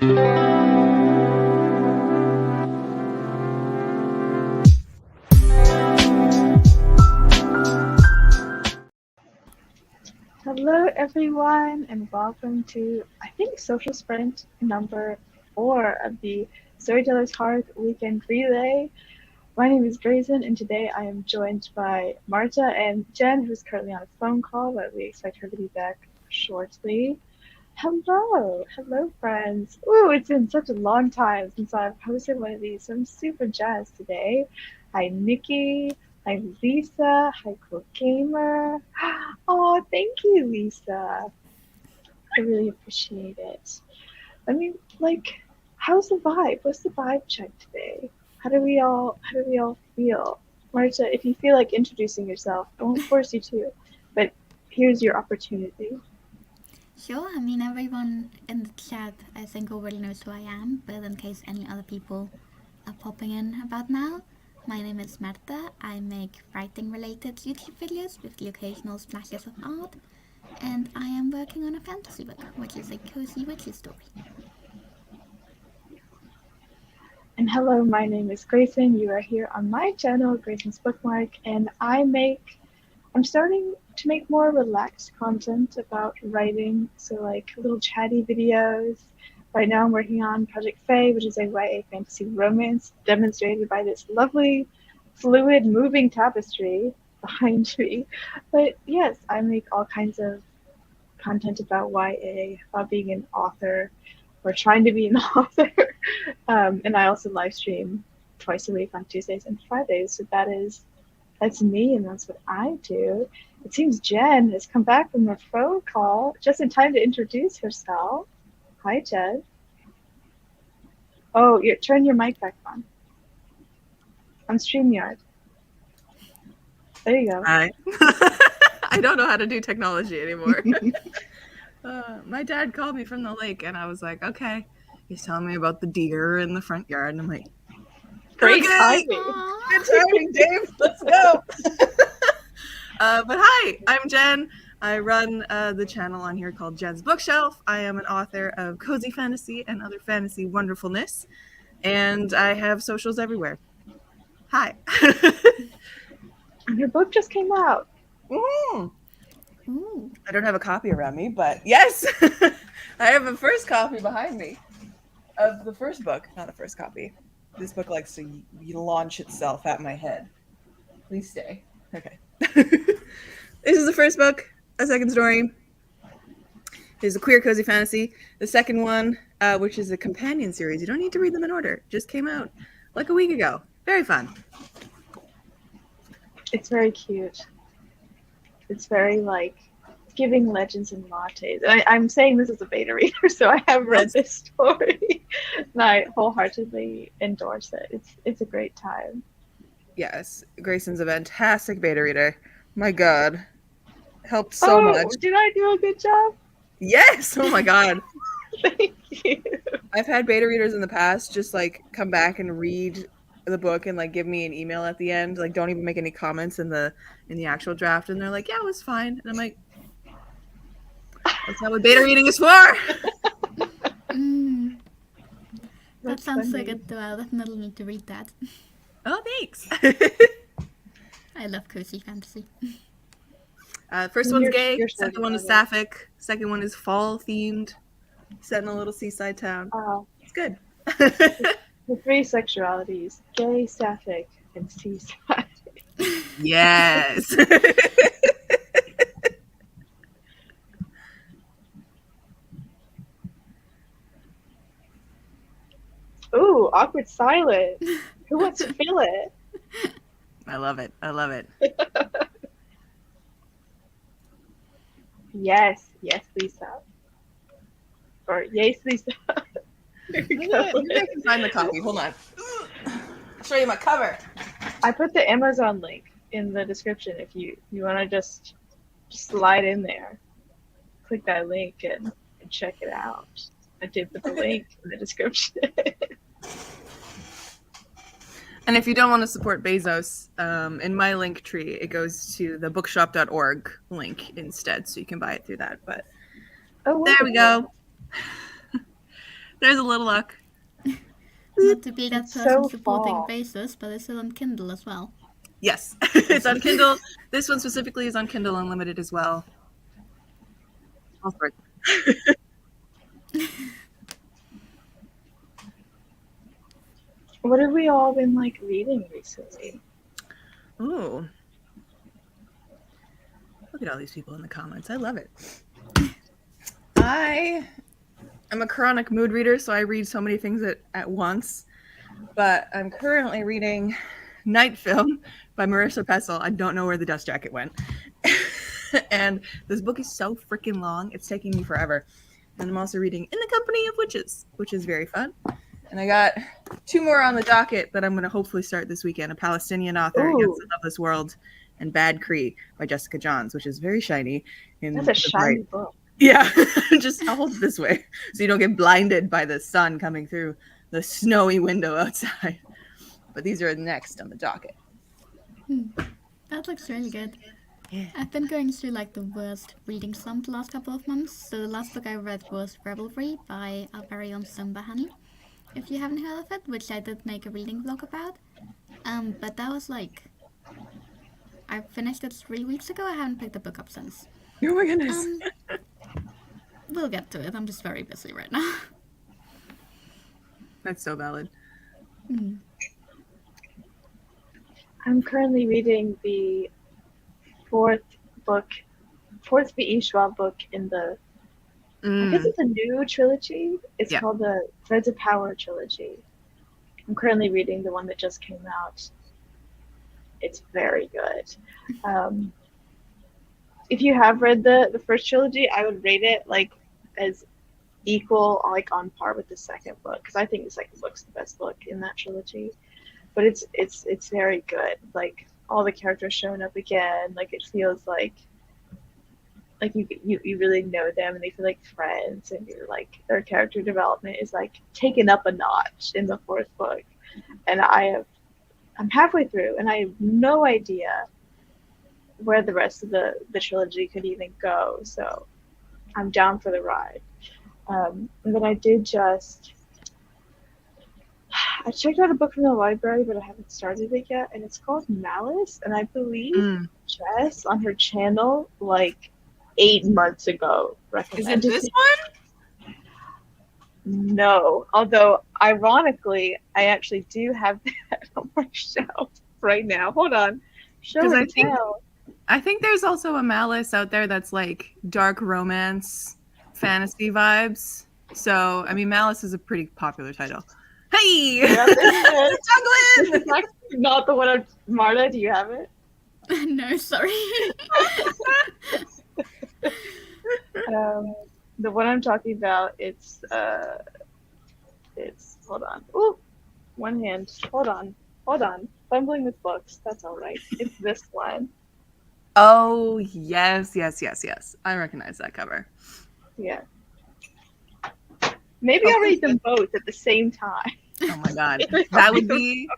Hello, everyone, and welcome to, I think, Social Sprint number 4 of the Storytellers Hearth Weekend Relay. My name is Grayson, and today I am joined by Marta and Jenn, who's currently on a phone call, but we expect her to be back shortly. Hello, friends. Ooh, it's been such a long time since I've hosted one of these, so I'm super jazzed today. Hi, Nikki. Hi, Lisa. Hi, Cool Gamer. Oh, thank you, Lisa. I really appreciate it. How's the vibe? What's the vibe check today? How do we all feel? Marta, if you feel like introducing yourself, I won't force you to, but here's your opportunity. Sure, I mean, everyone in the chat, I think, already knows who I am, but in case any other people are popping in about now, my name is Marta. I make writing-related YouTube videos with the occasional splashes of art, and I am working on a fantasy book, which is a cozy witchy story. And hello, my name is Grayson. You are here on my channel, Grayson's Bookmark, and I'm starting to make more relaxed content about writing, so like little chatty videos. Right now I'm working on Project Fae, which is a YA fantasy romance demonstrated by this lovely, fluid, moving tapestry behind me. But yes, I make all kinds of content about YA, about being an author, or trying to be an author. And I also live stream twice a week on Tuesdays and Fridays, so that's me, and that's what I do. It seems Jenn has come back from her phone call just in time to introduce herself. Hi, Jenn. Oh, turn your mic back on StreamYard. There you go. Hi. I don't know how to do technology anymore. My dad called me from the lake, and I was like, okay. He's telling me about the deer in the front yard, and I'm like, great timing. Good timing, Dave. Let's go. But hi, I'm Jenn. I run the channel on here called Jenn's Bookshelf. I am an author of cozy fantasy and other fantasy wonderfulness, and I have socials everywhere. Hi. And your book just came out. Ooh. I don't have a copy around me, but yes, I have a first copy behind me of the first book. Not a first copy. This book likes to launch itself at my head. Please stay. Okay. This is the first book, a second story. It's a queer cozy fantasy. The second one, which is a companion series. You don't need to read them in order. Just came out like a week ago. Very fun. It's very cute. It's very giving legends and lattes. I'm saying this as a beta reader, so I have read this story, and I wholeheartedly endorse it. It's a great time. Yes, Grayson's a fantastic beta reader. My God, helped so much. Did I do a good job? Yes. Oh my God. Thank you. I've had beta readers in the past just come back and read the book and give me an email at the end, don't even make any comments in the actual draft, and they're like, yeah, it was fine, and I'm like, that's not what beta reading is for. That sounds so good, though. I'll definitely need to read that. Oh, thanks. I love cozy fantasy. First one's gay, second one is sapphic, second one is fall themed, set in a little seaside town. Oh, it's good. The 3 sexualities: gay, sapphic, and seaside. Yes. Ooh, awkward silence. Who wants to feel it? I love it. Yes, Lisa. Or yes, Lisa. Maybe I can find the copy. Hold on. I'll show you my cover. I put the Amazon link in the description if you want to just slide in there. Click that link and check it out. I did put the link in the description. And if you don't want to support Bezos, in my link tree, it goes to the bookshop.org link instead, so you can buy it through that. But there we go. There's a little luck. Not to be that It's person so supporting fall. Braces, but it's still on Kindle as well. Yes, it's on Kindle. This one specifically is on Kindle Unlimited as well. All sorts. What have we all been like reading recently? Ooh. Look at all these people in the comments. I love it. I am a chronic mood reader, so I read so many things at once. But I'm currently reading Night Film by Marissa Pessel. I don't know where the dust jacket went. And this book is so freaking long. It's taking me forever. And I'm also reading In the Company of Witches, which is very fun. And I got 2 more on the docket that I'm going to hopefully start this weekend. A Palestinian author, Ooh. Against the Loveless World, and Bad Cree by Jessica Johns, which is very shiny. That's a shiny book. Yeah, just I'll hold it this way so you don't get blinded by the sun coming through the snowy window outside. But these are next on the docket. That looks really good. Yeah. I've been going through like the worst reading slump the last couple of months. So the last book I read was Revelry by our very own Sumba Honey, if you haven't heard of it, which I did make a reading vlog about. But that was like, I finished it 3 weeks ago. I haven't picked the book up since. Oh my goodness. We'll get to it. I'm just very busy right now. That's so valid. I'm currently reading the fourth V.E. Schwab book in the, I guess it's a new trilogy. It's called the Threads of Power trilogy. I'm currently reading the one that just came out. It's very good. If you have read the first trilogy, I would rate it like as equal, like on par with the second book, because I think the second book's the best book in that trilogy. But it's very good. Like all the characters showing up again. Like it feels like you really know them and they feel like friends, and you're like their character development is like taken up a notch in the fourth book. And I'm halfway through and I have no idea where the rest of the trilogy could even go. So I'm down for the ride. And then I checked out a book from the library, but I haven't started it yet, and it's called Malice, and I believe Jess on her channel like 8 months ago recommended Is it this one? No, although ironically, I actually do have that on my shelf right now. Hold on. Show and tell. I think there's also a Malice out there that's like dark romance, fantasy vibes. So, I mean, Malice is a pretty popular title. Hey! Yeah, this is actually not the one of Marta. Do you have it? No, sorry. The one I'm talking about, it's hold on. Ooh, one hand. Hold on. Fumbling with books. That's all right. It's this one. Oh, yes. I recognize that cover. Yeah. Maybe I'll read them both at the same time. Oh my god. That would be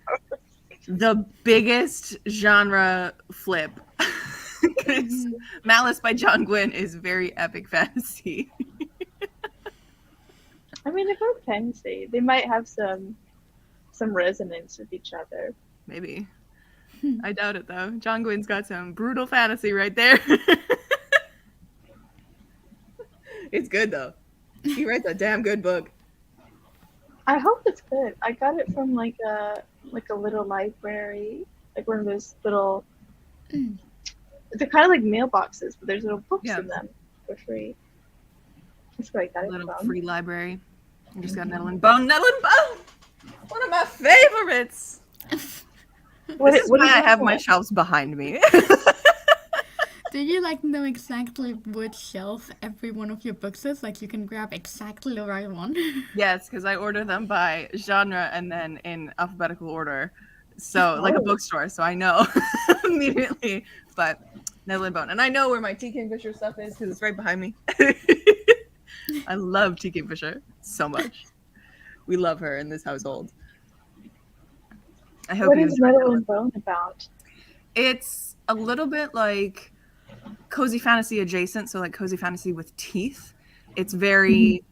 the biggest genre flip. Because Malice by John Gwynne is very epic fantasy. I mean, they're both fantasy. They might have some resonance with each other. Maybe. I doubt it, though. John Gwynne's got some brutal fantasy right there. It's good, though. He writes a damn good book. I hope it's good. I got it from like a little library, like one of those little. They're kind of like mailboxes, but there's little books in them for free. That's where I got it from. Little free library. I just got Nettle and Bone. Nettle and Bone! One of my favorites! This is why I have my shelves behind me. Do you like know exactly which shelf every one of your books is? Like you can grab exactly the right one? Yes, because I order them by genre and then in alphabetical order. So, like a bookstore, so I know immediately. But Nettle and Bone. And I know where my T. Kingfisher stuff is because it's right behind me. I love T. Kingfisher so much. We love her in this household. I hope what is Nettle and Bone about? It's a little bit like cozy fantasy adjacent, so like cozy fantasy with teeth. It's very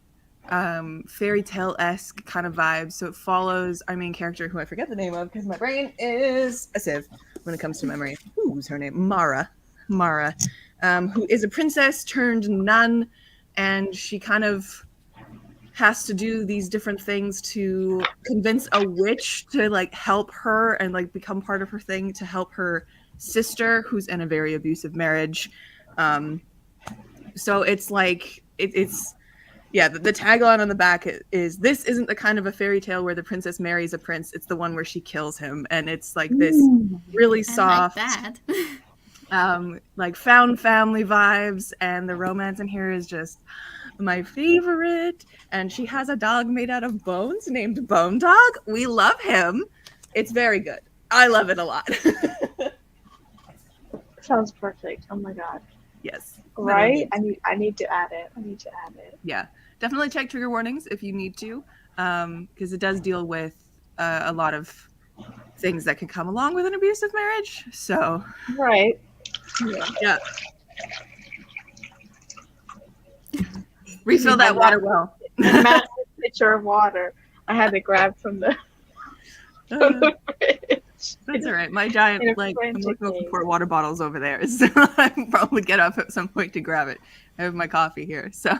fairy tale-esque kind of vibes. So it follows our main character, who I forget the name of because my brain is a sieve when it comes to memory. Who's her name? Mara, who is a princess turned nun, and she kind of has to do these different things to convince a witch to like help her and like become part of her thing to help her sister, who's in a very abusive marriage. So it's like it's yeah, the tagline on the back is, "This isn't the kind of a fairy tale where the princess marries a prince. It's the one where she kills him." And it's like this really soft, I like that. like found family vibes, and the romance in here is just my favorite. And she has a dog made out of bones named Bone Dog. We love him. It's very good. I love it a lot. Sounds perfect. Oh my god. Yes. Right? I need to add it. Yeah. Definitely check trigger warnings if you need to, because it does deal with a lot of things that can come along with an abusive marriage. So, right. Yeah. Refill that water well. A massive pitcher of water. I had to grab from the fridge. That's all right. My giant, like, I'm looking for water bottles over there, so I'll probably get up at some point to grab it. I have my coffee here, so.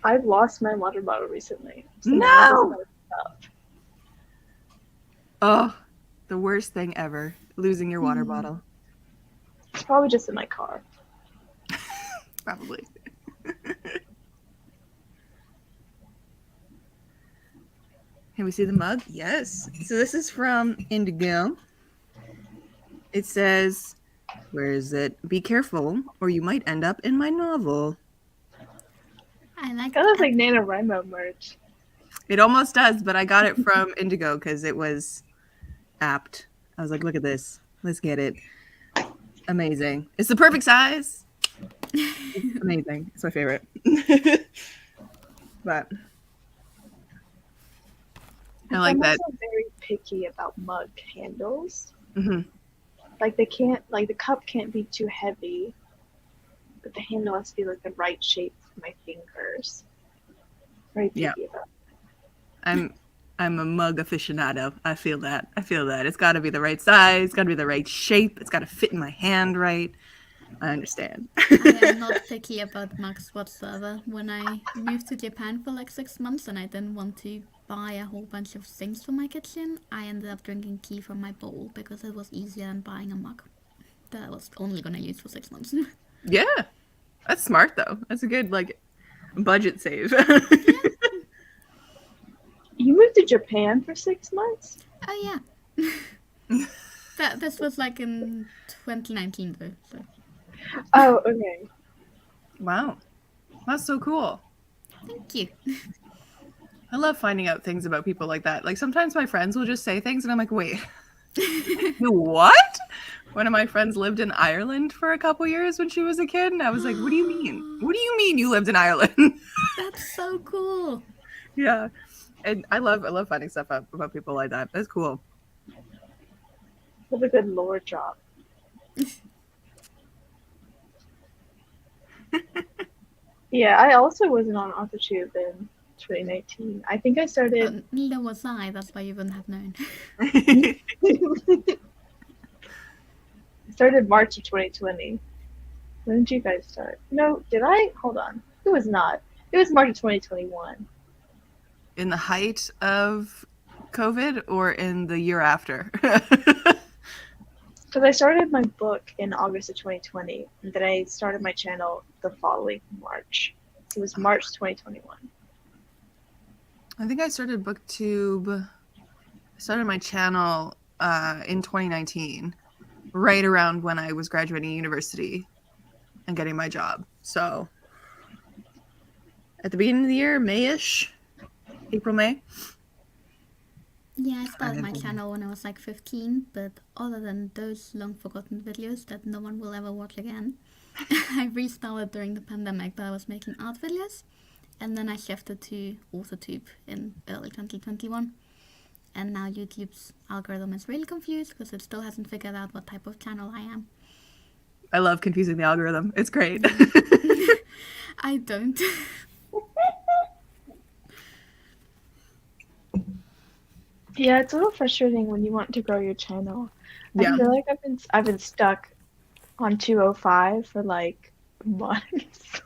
I've lost my water bottle recently. So no! Oh, the worst thing ever. Losing your water bottle. It's probably just in my car. Probably. Can we see the mug? Yes. So this is from Indigo. It says, where is it? Be careful, or you might end up in my novel. I like that. That looks like NaNoWriMo merch. It almost does, but I got it from Indigo because it was apt. I was like, look at this. Let's get it. Amazing. It's the perfect size. It's amazing. It's my favorite. But I like that. I'm also very picky about mug handles. Mm-hmm. Like they can't, like the cup can't be too heavy, but the handle has to be like the right shape for my fingers. Very picky about that. I'm a mug aficionado. I feel that. It's got to be the right size. It's got to be the right shape. It's got to fit in my hand right. I understand. I am not picky about mugs whatsoever. When I moved to Japan for like 6 months and I didn't want to buy a whole bunch of things for my kitchen, I ended up drinking tea from my bowl because it was easier than buying a mug that I was only going to use for 6 months. Yeah. That's smart though. That's a good like budget save. You moved to Japan for 6 months? Oh yeah. This was like in 2019 though. So. Oh, okay. Wow. That's so cool. Thank you. I love finding out things about people like that. Like sometimes my friends will just say things and I'm like, wait, what? One of my friends lived in Ireland for a couple years when she was a kid. And I was like, what do you mean? What do you mean you lived in Ireland? That's so cool. Yeah. And I love finding stuff out about people like that. That's cool. What a good lore drop. Yeah, I also wasn't on AutoTube in 2019. I think I started... neither was I, that's why you wouldn't have known. I started March of 2020. When did you guys start? No, did I? Hold on. It was not. It was March of 2021. In the height of COVID or in the year after? Because I started my book in August of 2020, and then I started my channel the following March. It was March 2021. I think I started BookTube. I started my channel in 2019, right around when I was graduating university and getting my job. So at the beginning of the year, May-ish, April, May. Yeah, I started my channel when I was like 15, but other than those long forgotten videos that no one will ever watch again, I restarted during the pandemic, but I was making art videos, and then I shifted to AutoTube in early 2021. And now YouTube's algorithm is really confused because it still hasn't figured out what type of channel I am. I love confusing the algorithm. It's great. I don't. Yeah, it's a little frustrating when you want to grow your channel. I Yeah. feel like I've been stuck on 205 for like months.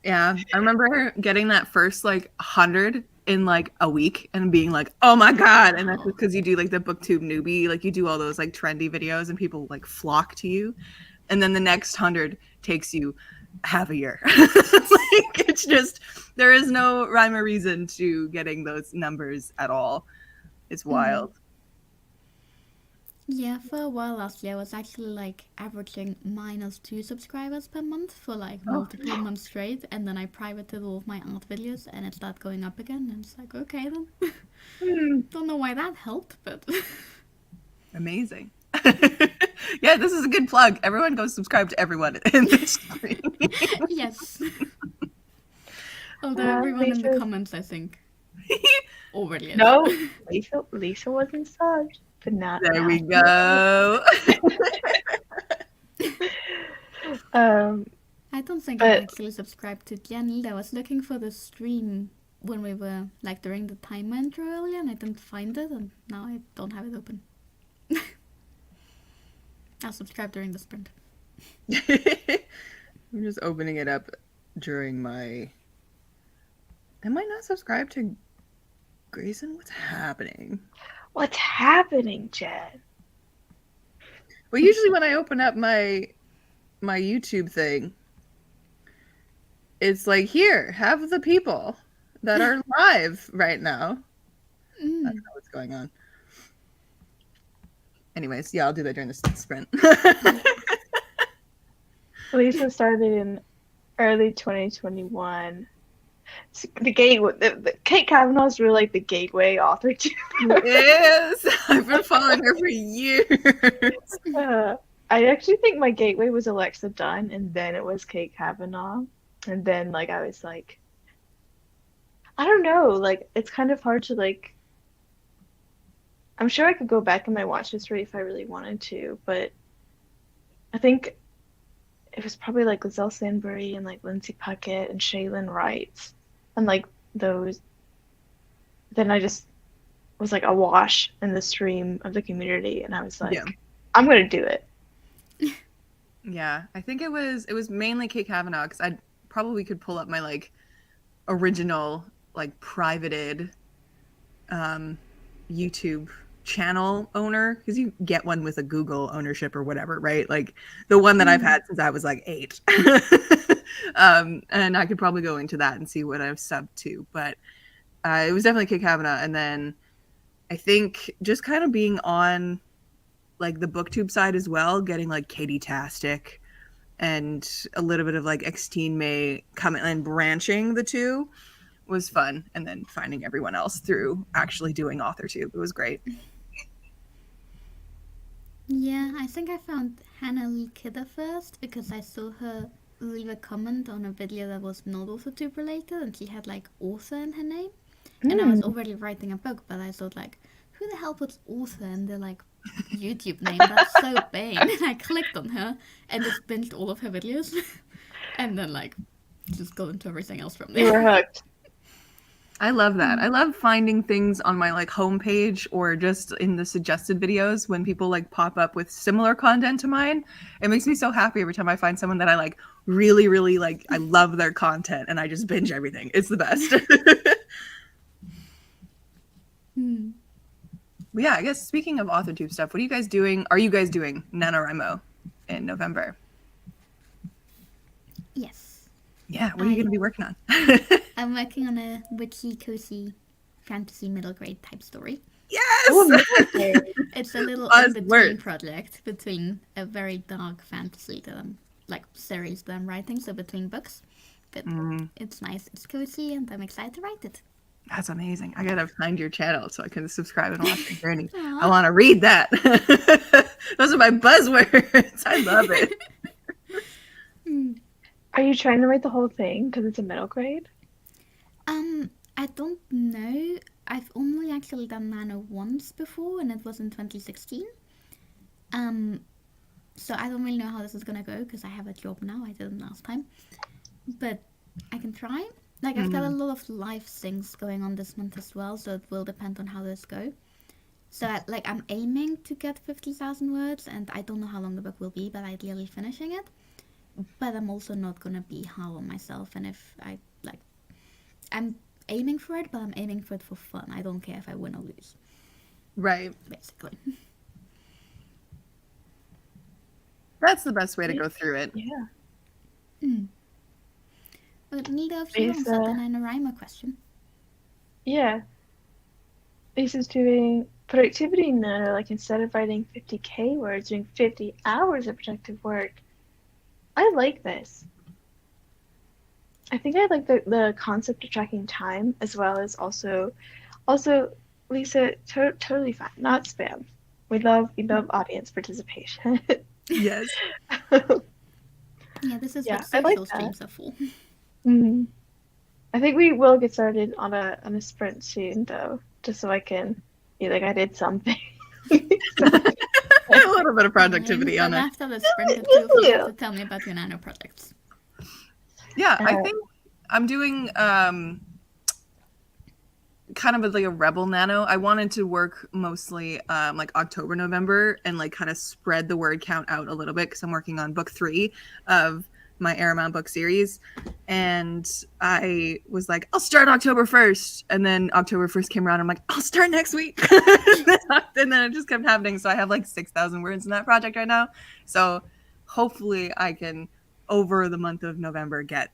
Yeah. I remember getting that first like 100 in like a week and being like, oh my God. And that's Wow. because you do like the booktube newbie, like you do all those like trendy videos and people like flock to you. And then the next 100 takes you half a year. Like it's just, there is no rhyme or reason to getting those numbers at all. It's Mm. wild. Yeah, for a while last year, I was actually like averaging -2 subscribers per month for like Oh, multiple months straight, and then I privated all of my art videos, and it started going up again. And it's like, okay then. Don't know why that helped, but amazing. Yeah, this is a good plug. Everyone go subscribe to everyone in this stream. yes. Although everyone in the Lisa, comments, I think, already is. no, Lisa wasn't subbed, but not There now. we go. Um, I don't think I'm but actually subscribed to Jenn either. I was looking for the stream when we were like during the timer intro earlier, and I didn't find it, and now I don't have it open. I'll subscribe during the sprint. I'm just opening it up during my. Am I not subscribed to Grayson? What's happening? what's happening, Jen? Well, usually when I open up my YouTube thing, it's like, here, have the people that are live right now. I don't know what's going on. Anyways, yeah, I'll do that during the sprint. Lisa started in early 2021. The Kate Kavanaugh's really like the gateway author to. Yes, I've been following her for years. I actually think my gateway was Alexa Dunn, and then it was Kate Kavanaugh, and then like I was like, I don't know, like it's kind of hard to like. I'm sure I could go back in my watch history if I really wanted to, but I think it was probably like Lizelle Sandbury and like Lindsay Puckett and Shaylin Wright, and like those. Then I just was like awash in the stream of the community, and I was like, Yeah. I'm gonna do it. Yeah, I think it was mainly Kate Kavanaugh because I probably could pull up my like original like privated YouTube channel owner because you get one with a Google ownership or whatever, right? Like the one that I've had since I was like 8. And I could probably go into that and see what I've subbed to, but it was definitely Kate Kavanaugh. And then I think just kind of being on like the booktube side as well, getting like Katie Tastic and a little bit of like Xteen May coming and branching the two was fun. And then finding everyone else through actually doing AuthorTube. It was great. Yeah, I think I found Hannah Lee Kidder first because I saw her leave a comment on a video that was not AuthorTube related, and she had like author in her name. And I was already writing a book, but I thought like, who the hell puts author in their like YouTube name? That's so vain. And I clicked on her and just binged all of her videos, and then like just got into everything else from You were there. hooked. I love that. I love finding things on my like homepage or just in the suggested videos when people like pop up with similar content to mine. It makes me so happy every time I find someone that I like really, really like. I love their content and I just binge everything. It's the best. But yeah, I guess speaking of AuthorTube stuff, what are you guys doing? Are you guys doing NaNoWriMo in November? Yes. Yeah, what are you going to be working on? I'm working on a witchy, cozy, fantasy middle grade type story. Yes! It's a little Buzzwords. in-between project between a very dark fantasy that I'm, like, series that I'm writing, so between books. But it's nice, it's cozy, and I'm excited to write it. That's amazing. I gotta find your channel so I can subscribe and watch your journey. I want to read that. Those are my buzzwords. I love it. Are you trying to write the whole thing because it's a middle grade? I don't know. I've only actually done Nano once before, and it was in 2016. So I don't really know how this is gonna go because I have a job now. I didn't last time, but I can try. Like I've got a lot of life things going on this month as well, so it will depend on how this go. So I'm aiming to get 50,000 words, and I don't know how long the book will be, but ideally finishing it. But I'm also not gonna be hard on myself, and if I I'm aiming for it, but I'm aiming for it for fun. I don't care if I win or lose, Right. basically. That's the best way to go through it. Yeah. But neither of you Lisa, answered the NaNoWriMo question. yeah. Lisa's doing productivity now, like instead of writing 50K words, doing 50 hours of productive work. I like this. I think I like the concept of tracking time as well as also Lisa totally fine, not spam. We love audience participation. Yes. Yeah, this is what Yeah, I like social that. streams are for. Mm. I think we will get started on a sprint soon though, just so I can be like I did something. A little bit of productivity But on it. after the sprint, the two of you have to tell me about your nano projects. Yeah, I think I'm doing kind of like a rebel nano. I wanted to work mostly like October, November, and like kind of spread the word count out a little bit because I'm working on book 3 of my Aramount book series. And I was like, I'll start October 1st. And then October 1st came around. I'm like, I'll start next week. And then it just kept happening. So I have like 6,000 words in that project right now. So hopefully I can, over the month of November, get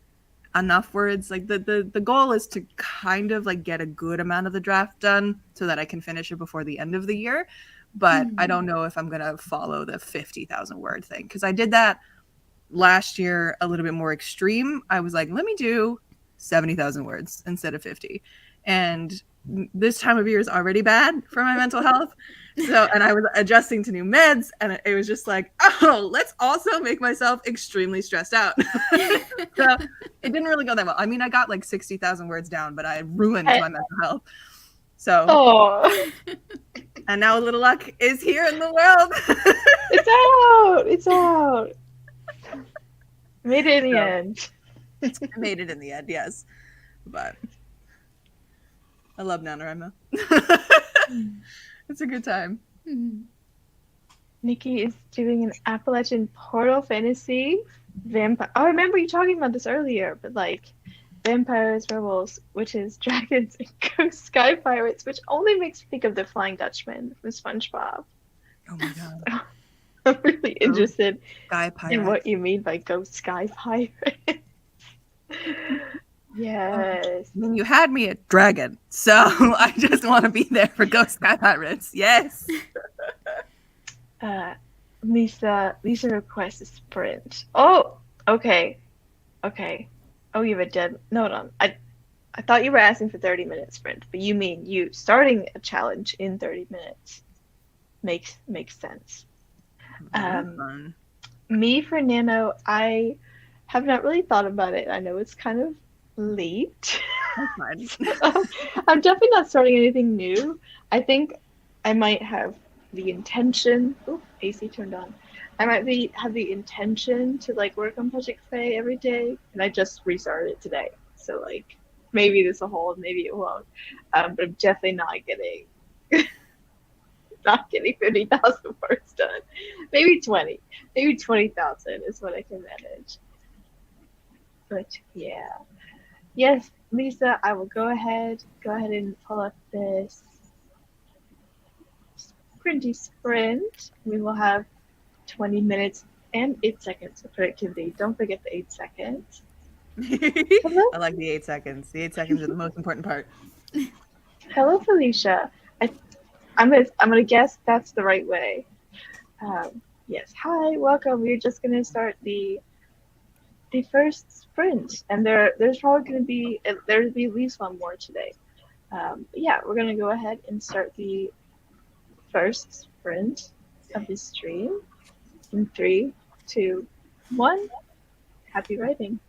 enough words. Like the goal is to kind of like get a good amount of the draft done so that I can finish it before the end of the year. But I don't know if I'm going to follow the 50,000 word thing because I did that last year a little bit more extreme. I was like, let me do 70,000 words instead of 50. And this time of year is already bad for my mental health. So, and I was adjusting to new meds, and it was just like, oh, let's also make myself extremely stressed out. So it didn't really go that well. I mean, I got like 60,000 words down, but I ruined my mental health. So, oh, and now a little luck is here in the world. it's out! It's out! Made it in the So, end. I made it in the end, yes. But I love NaNoWriMo. It's a good time. Nikki is doing an Appalachian Portal Fantasy vampire. Oh, I remember you talking about this earlier, but like vampires, werewolves, witches, dragons, and ghost sky pirates, which only makes me think of the Flying Dutchman from SpongeBob. Oh my god. I'm really interested Sky in Pirate. what you mean by ghost sky pirate. Yes. I mean, you had me at dragon, so I just want to be there for Ghost Sky Pirates. Yes. Lisa requests a sprint. Oh, okay. Okay. Oh, you have a dead note on. I thought you were asking for 30-minute sprint, but you mean you starting a challenge in 30 minutes. Makes sense. Fun. Me for Nano, I have not really thought about it. I know it's kind of late. That's So, I'm definitely not starting anything new. I think I might have the intention. Oh, AC turned on. I might have the intention to like work on Project Faye every day, and I just restarted it today. So like maybe this will hold, maybe it won't. But I'm definitely not getting 50,000 words done. Maybe 20, maybe 20,000 is what I can manage. But yeah, yes, Lisa, I will go ahead and pull up this sprinty sprint. We will have 20 minutes and 8 seconds of productivity. Don't forget the 8 seconds. Hello? I like the 8 seconds. The 8 seconds are the most important part. Hello, Felicia. I'm gonna guess that's the right way. Yes. Hi, welcome. We're just gonna start the first sprint, and there's probably gonna be there'll be at least one more today. But yeah, we're gonna go ahead and start the first sprint of this stream in 3, 2, 1. Happy writing.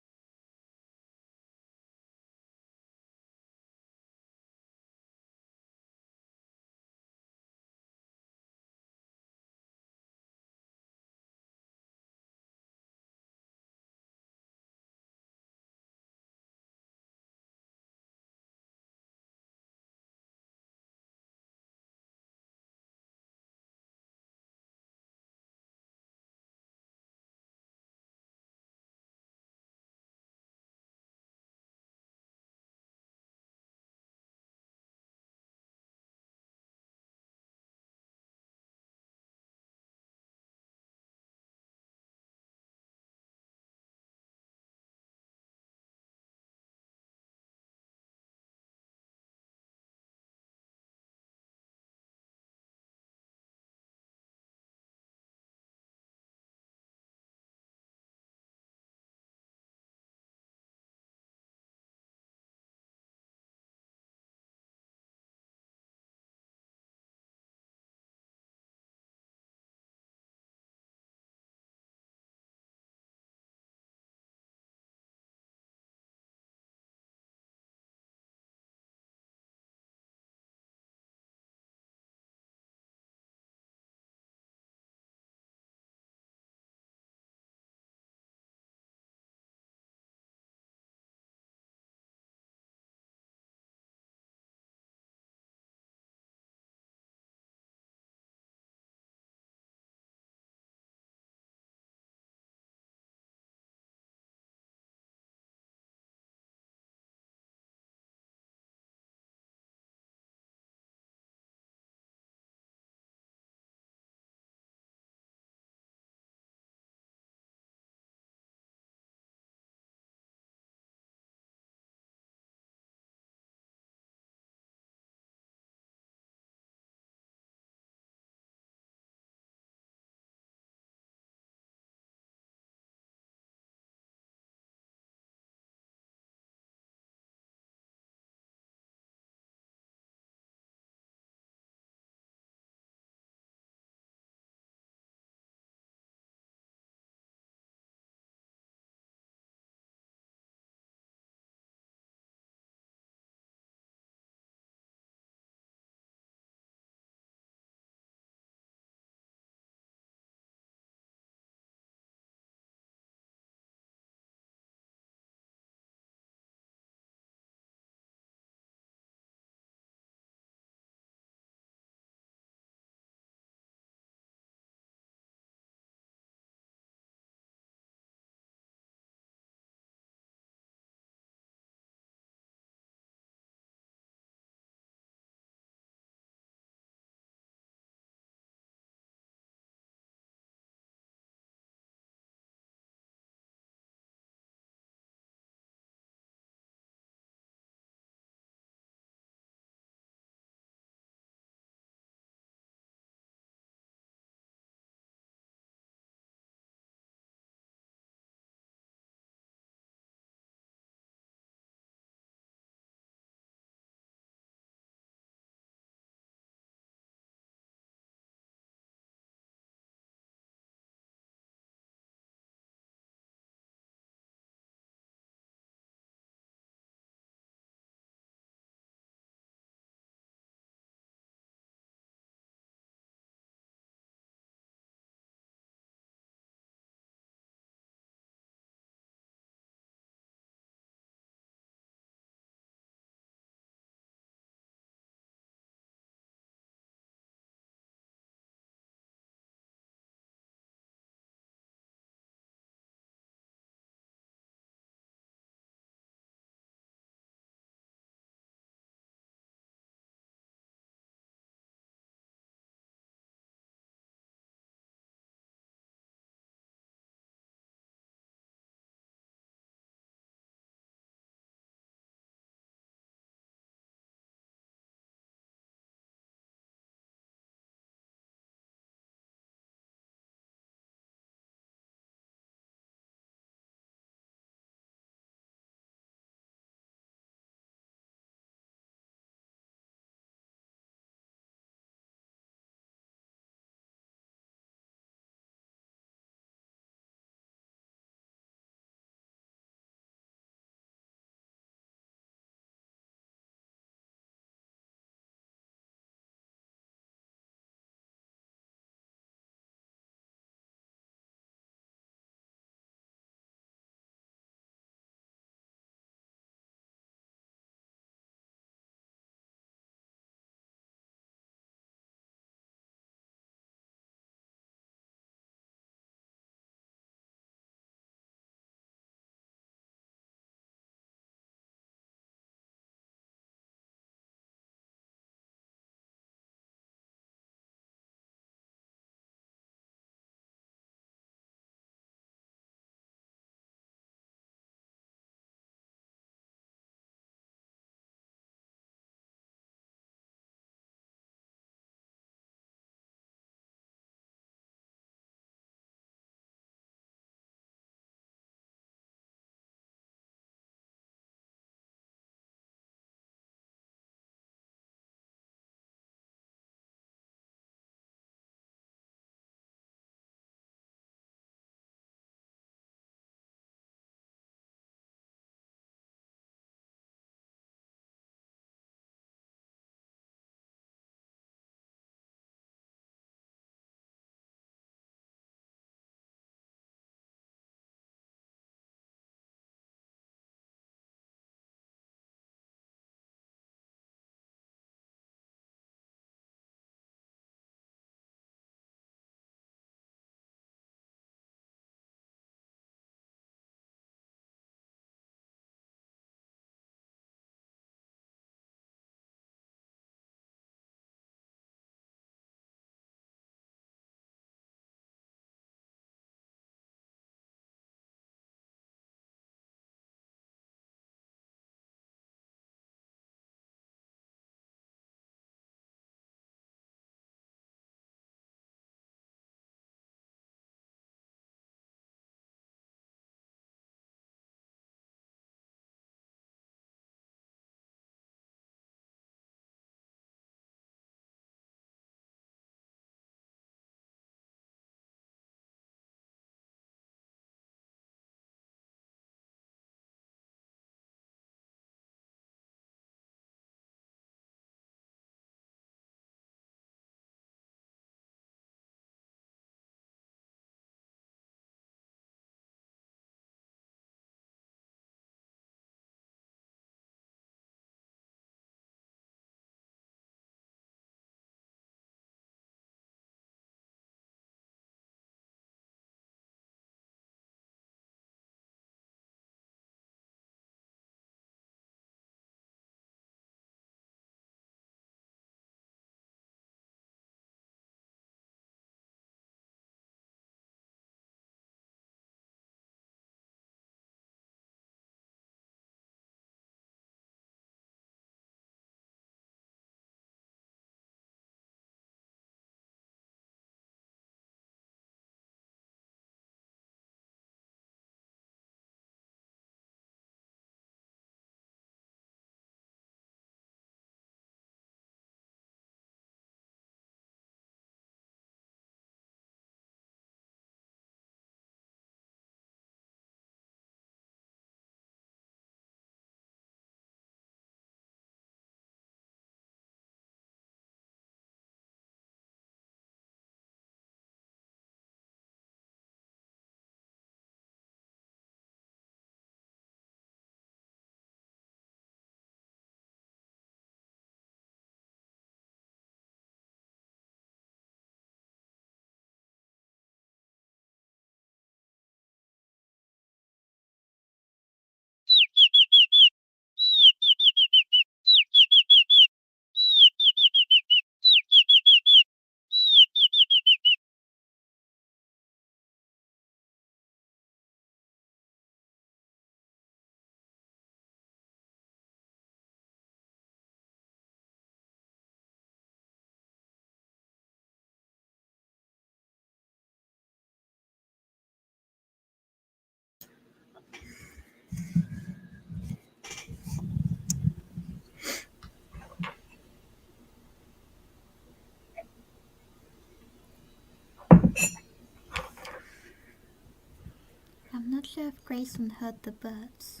sure if Grayson heard the birds.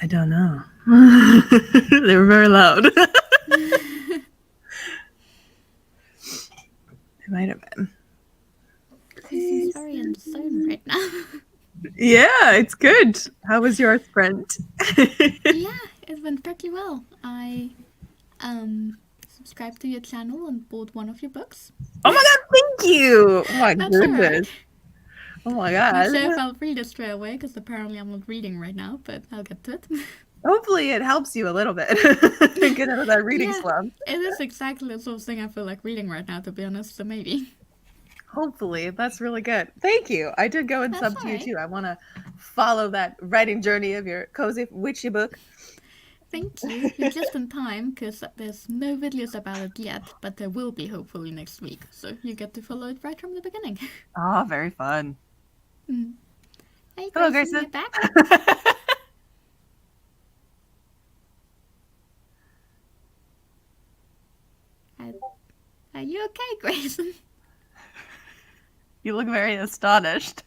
I don't know. They were very loud. It might have been. Grayson's very in the zone right now. Yeah, it's good. How was your sprint? Yeah, it went pretty well. I subscribed to your channel and bought one of your books. Oh my god, thank you! Oh my That's goodness. alright. Oh my Not god. sure if I'll read it straight away because apparently I'm not reading right now, but I'll get to it. Hopefully it helps you a little bit. Get out of that reading Yeah, slump. it is exactly the sort of thing I feel like reading right now, to be honest, so maybe. Hopefully, that's really good. Thank you. I did go and That's sub to you alright. too. I want to follow that writing journey of your cozy witchy book. Thank you. You're just in time because there's no videos about it yet, but there will be hopefully next week. So you get to follow it right from the beginning. Oh, very fun. Hey, Hello, Grayson, Grayson. you're back. Are you okay, Grayson? You look very astonished.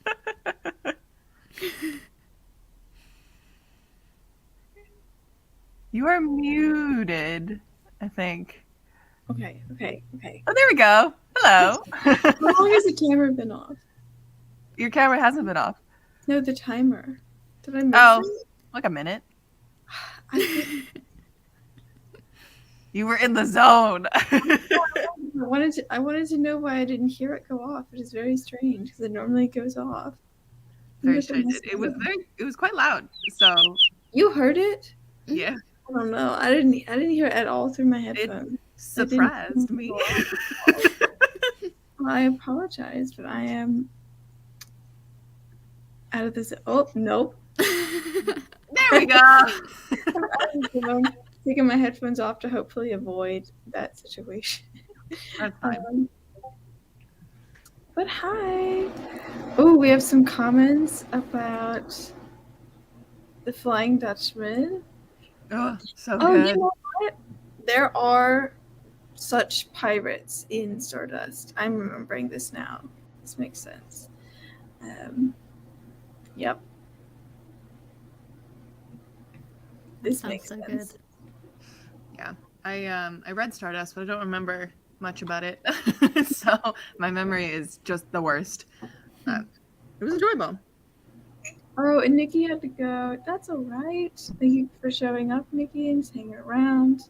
You are muted, I think. Okay. Oh, there we go. Hello. How long has the camera been off? Your camera hasn't been off. No, the timer. Did I miss Oh, it? like a minute. I You were in the zone. wanted to know why I didn't hear it go off. It is very strange because it normally goes off. Very strange. It was quite loud. So You heard it? yeah, I don't know. I didn't hear it at all through my headphones. surprised me. I apologize, but I am out of this. Oh nope. There we go. I'm taking my headphones off to hopefully avoid that situation. That's fine. But hi. Oh, we have some comments about the Flying Dutchman. Oh, so Oh, good. you know what? There are such pirates in Stardust. I'm remembering this now. This makes sense. Yep. This Sounds makes so sense. good. Yeah, I read Stardust, but I don't remember much about it. So my memory is just the worst. It was enjoyable. Oh, and Nikki had to go. That's all right. Thank you for showing up, Nikki, and hanging around.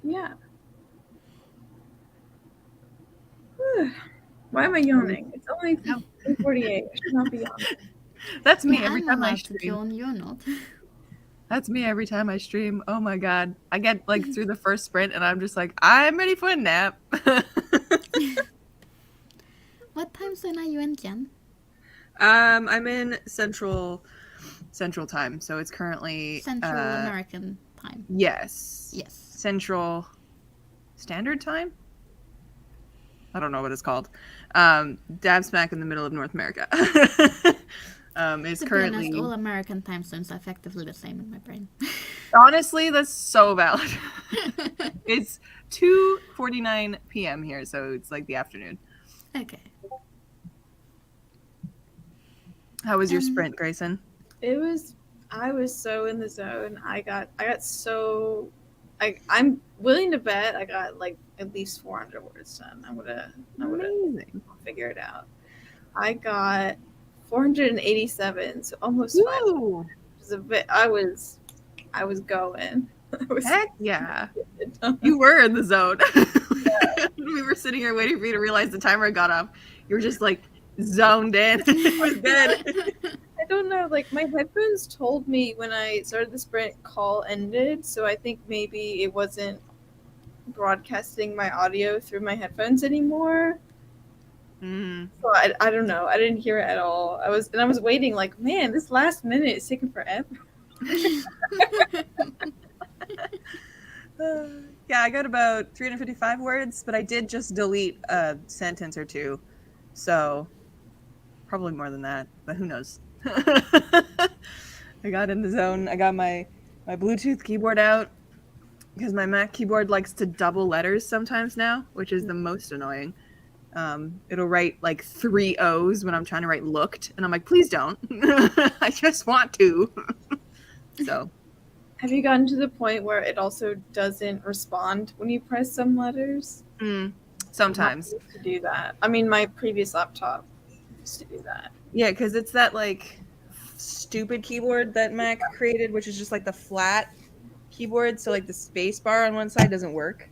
Yeah. Why am I yawning? It's only 3:48. I should not be yawning. That's me Yeah, every I'm time I allowed to stream. yawn, you're not. That's me every time I stream. Oh my god. I get like through the first sprint and I'm just like, I'm ready for a nap. What time zone are you in, Jen? I'm in Central Time, so it's currently Central American time. Yes. Yes. Central Standard Time? I don't know what it's called. Dab smack in the middle of North America. Is To currently be honest, all American time zones are effectively the same in my brain. honestly, that's so valid. It's 2:49 p.m. here, so it's like the afternoon. Okay. How was your sprint, Grayson? I was so in the zone. I'm willing to bet I got like at least 400 words done. I would Amazing. figure it out. I got 487, so almost 500. Woo! Which is a bit. I was going. Heck yeah. You were in the zone. We were sitting here waiting for you to realize the timer got off. You were just like zoned in. It was good. I don't know. Like my headphones told me when I started the sprint, call ended. So I think maybe it wasn't broadcasting my audio through my headphones anymore. So I don't know. I didn't hear it at all. I was waiting like, man, this last minute is taking forever. Yeah, I got about 355 words, but I did just delete a sentence or two. So probably more than that, but who knows? I got in the zone. I got my Bluetooth keyboard out because my Mac keyboard likes to double letters sometimes now, which is the most annoying. It'll write like 3 O's when I'm trying to write looked, and I'm like, please don't. I just want to. So. Have you gotten to the point where it also doesn't respond when you press some letters? Sometimes. To do that. I mean, my previous laptop used to do that. Yeah, because it's that like stupid keyboard that Mac created, which is just like the flat keyboard. So like the space bar on one side doesn't work.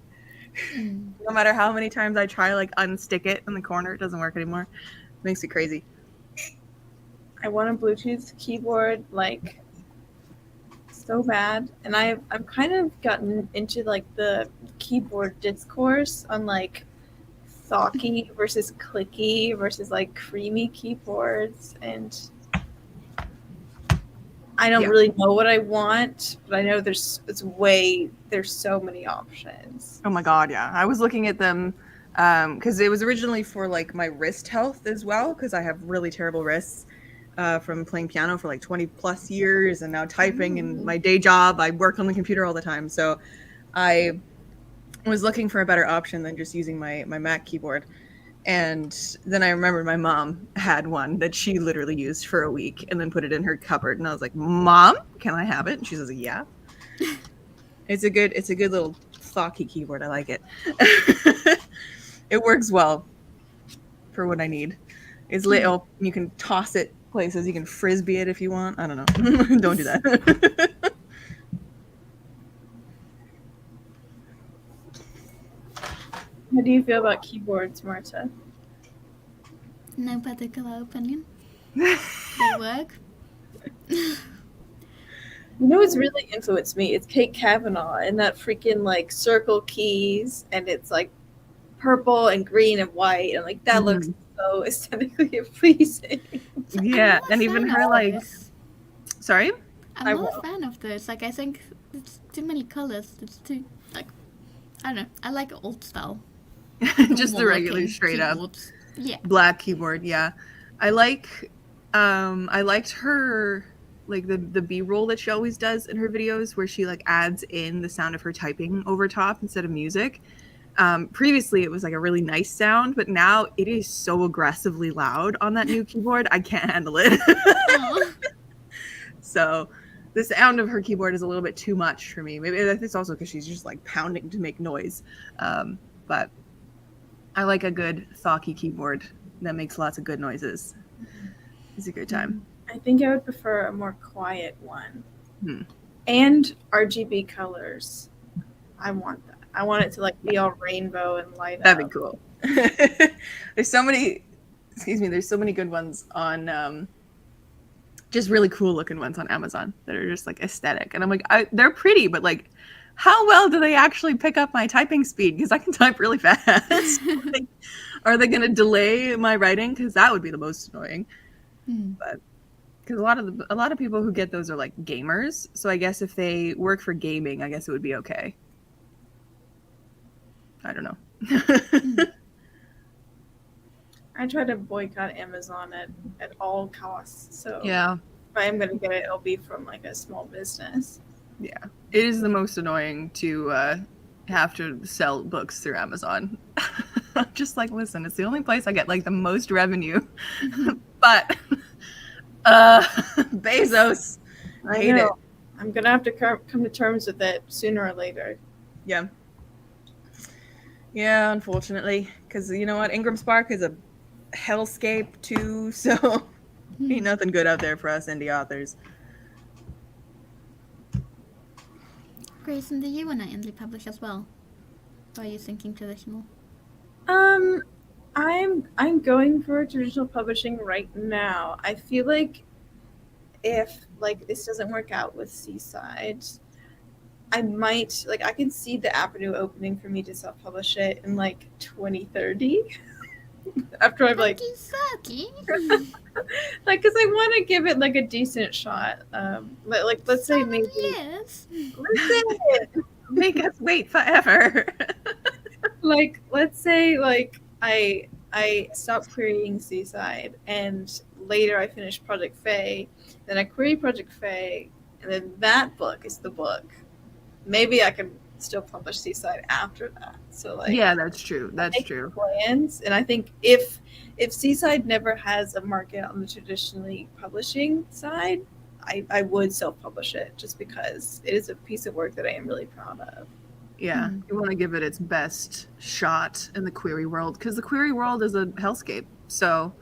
No matter how many times I try like unstick it in the corner, it doesn't work anymore. It makes me crazy. I want a Bluetooth keyboard like so bad, and I've kind of gotten into like the keyboard discourse on like thocky versus clicky versus like creamy keyboards, and I don't really know what I want, but I know there's so many options. Oh my god, yeah. I was looking at them because it was originally for like my wrist health as well, because I have really terrible wrists from playing piano for like 20 plus years and now typing and my day job. I work on the computer all the time. So I was looking for a better option than just using my Mac keyboard. And then I remembered my mom had one that she literally used for a week and then put it in her cupboard. And I was like, Mom, can I have it? And she says, yeah. It's a good little thocky keyboard. I like it. It works well for what I need. It's little. You can toss it places. You can frisbee it if you want. I don't know. Don't do that. How do you feel about keyboards, Marta? No particular opinion. They work. You know what's really influenced me? It's Kate Kavanaugh and that freaking like circle keys, and it's like purple and green and white, and like that looks so aesthetically pleasing. Yeah, and even her like. This. Sorry. I'm not a fan of this. Like, I think it's too many colors. It's too like, I don't know. I like old style. Just the regular straight keyboards. Up black keyboard. Yeah, I liked her like the B-roll that she always does in her videos where she like adds in the sound of her typing over top instead of music. Previously it was like a really nice sound, but now it is so aggressively loud on that new keyboard. I can't handle it. So the sound of her keyboard is a little bit too much for me. Maybe it's also because she's just like pounding to make noise. But I like a good thocky keyboard that makes lots of good noises. It's a good time. I think I would prefer a more quiet one. And RGB colors. I want that. I want it to like be all rainbow and light up. That'd be cool. There's so many good ones on just really cool looking ones on Amazon that are just like aesthetic. And I'm like, they're pretty, but like, how well do they actually pick up my typing speed? Because I can type really fast. Like, are they going to delay my writing? Because that would be the most annoying. But because a lot of people who get those are like gamers. So I guess if they work for gaming, I guess it would be okay. I don't know. I try to boycott Amazon at all costs. So yeah, if I am going to get it, it'll be from like a small business. Yeah, it is the most annoying to have to sell books through Amazon. Just like, listen, it's the only place I get like the most revenue. But Bezos, I hate it. I'm gonna have to come to terms with it sooner or later. Yeah, unfortunately, because you know what, Ingram Spark is a hellscape too, so ain't nothing good out there for us indie authors. Grayson, do you want to indie publish as well? Or are you thinking traditional? I'm going for traditional publishing right now. I feel like if like this doesn't work out with Seaside, I might like I can see the avenue opening for me to self-publish it in like 2030. After I've like like because I want to give it like a decent shot. Like let's say maybe listen, make us wait forever. Like let's say like I stopped querying Seaside and later I finished Project Fae, then I query Project Fae, and then that book is the book. Maybe I can still publish Seaside after that. So like, yeah, that's true. That's true. Plans, and I think if Seaside never has a market on the traditionally publishing side, I would self-publish it just because it is a piece of work that I am really proud of. Yeah, you want to give it its best shot in the query world, because the query world is a hellscape. So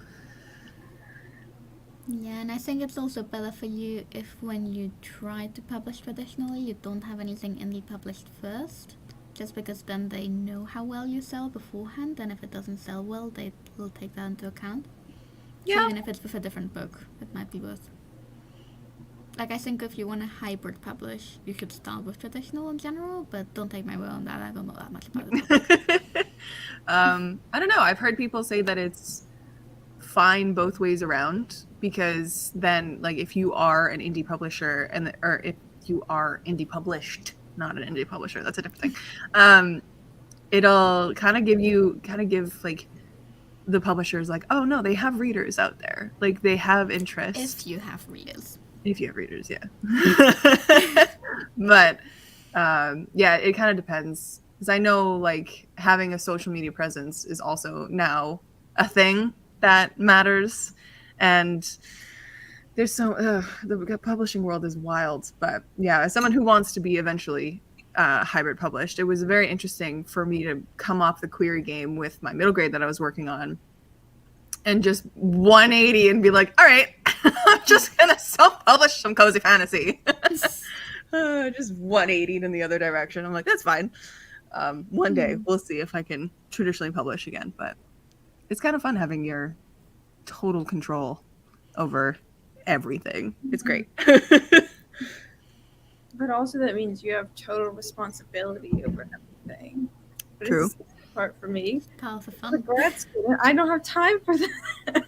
Yeah, and I think it's also better for you if when you try to publish traditionally, you don't have anything indie published first, just because then they know how well you sell beforehand, and if it doesn't sell well, they will take that into account. yeah, So even if it's with a different book, it might be worth. Like, I think if you want to hybrid publish, you should start with traditional in general, but don't take my word on that. I don't know that much about it. I don't know. I've heard people say that it's fine both ways around, because then, like, if you are an indie publisher or if you are indie published, not an indie publisher, that's a different thing. It'll kind of give like the publishers like, oh no, they have readers out there, like they have interest. If you have readers. If you have readers, yeah. But yeah, it kind of depends, because I know like having a social media presence is also now a thing that matters, and there's the publishing world is wild. But yeah, as someone who wants to be eventually hybrid published, it was very interesting for me to come off the query game with my middle grade that I was working on and just 180 and be like, all right, I'm just gonna self-publish some cozy fantasy. Just 180 in the other direction. I'm like, that's fine. One day we'll see if I can traditionally publish again, but it's kind of fun having your total control over everything. It's great. But also that means you have total responsibility over everything. But True. It's the part for me. Powerful As a fun. grad student, I don't have time for that. I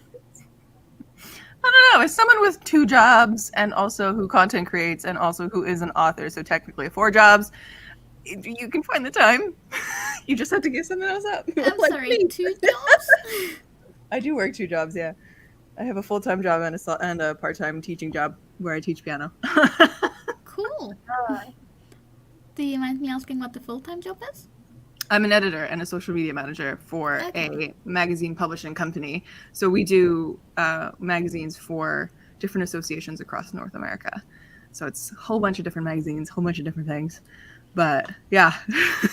don't know. As someone with 2 jobs and also who content creates and also who is an author, so technically 4 jobs, you can find the time. You just have to give something else up. I'm Like, sorry, please. 2 jobs? I do work 2 jobs, yeah. I have a full-time job and a part-time teaching job where I teach piano. Cool. Do you mind me asking what the full-time job is? I'm an editor and a social media manager for Okay. a magazine publishing company. So we do magazines for different associations across North America. So it's a whole bunch of different magazines, a whole bunch of different things. But yeah,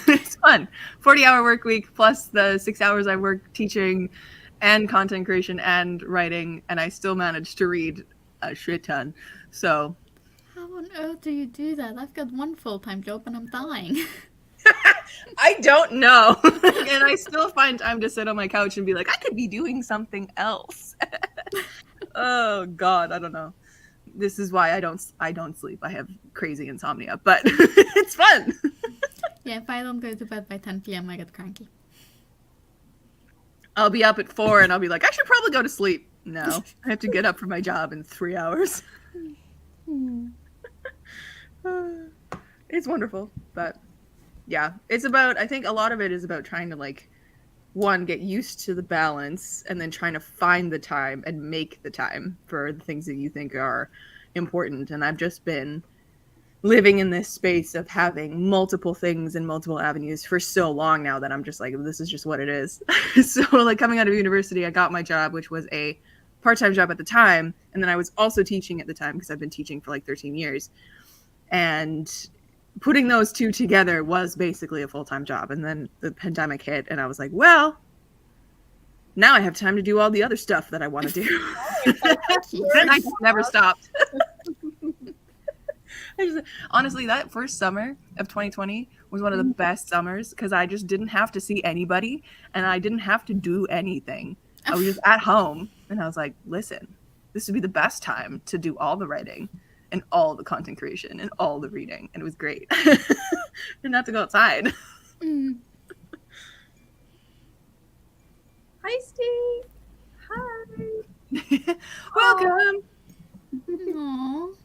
it's fun. 40-hour work week plus the 6 hours I work teaching and content creation and writing, and I still manage to read a shit ton. So How on earth do you do that? I've got one full-time job and I'm dying. I don't know. And I still find time to sit on my couch and be like, I could be doing something else. Oh God, I don't know. This is why I don't sleep. I have crazy insomnia, but it's fun. Yeah, if I don't go to bed by 10 p.m., I get cranky. I'll be up at 4 and I'll be like, I should probably go to sleep. No, I have to get up for my job in 3 hours. It's wonderful, but yeah, it's about, I think a lot of it is about trying to like, one, get used to the balance, and then trying to find the time and make the time for the things that you think are important. And I've just been living in this space of having multiple things and multiple avenues for so long now that I'm just like, this is just what it is. So like coming out of university, I got my job, which was a part-time job at the time. And then I was also teaching at the time because I've been teaching for like 13 years. And putting those 2 together was basically a full-time job. And then the pandemic hit and I was like, well, now I have time to do all the other stuff that I want to do. And I just never stopped. Honestly, that first summer of 2020 was one of the best summers because I just didn't have to see anybody and I didn't have to do anything. I was just at home and I was like, listen, this would be the best time to do all the writing and all the content creation and all the reading. And it was great. Didn't have to go outside. Hi, Steve. Hi. Welcome. Aww.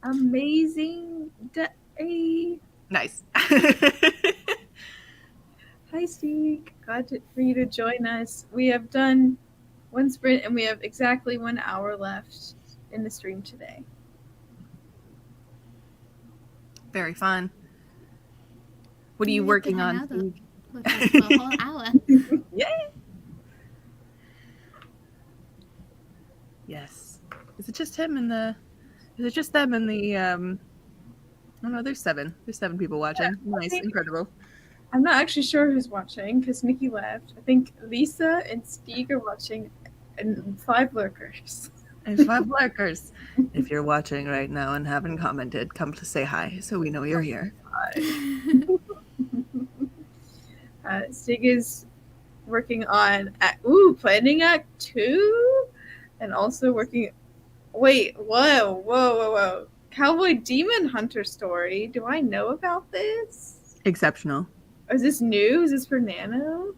Amazing day. Nice. Hi, Steve. Glad for you to join us. We have done 1 sprint and we have exactly 1 hour left in the stream today. Very fun. What are you We working could hang on, out Steve? with us for a whole hour. Yay! Yes. Is it just him and the? Is it just them and the? Oh no, there's 7. There's 7 people watching. Nice, incredible. I'm not actually sure who's watching because Nikki left. I think Lisa and Stieg are watching, and 5 lurkers. And 5 lurkers. If you're watching right now and haven't commented, come to say hi so we know you're here. Stieg is working on planning Act 2, and also working. Wait, whoa! Cowboy Demon Hunter story. Do I know about this? Exceptional. Is this new? Is this for Nano?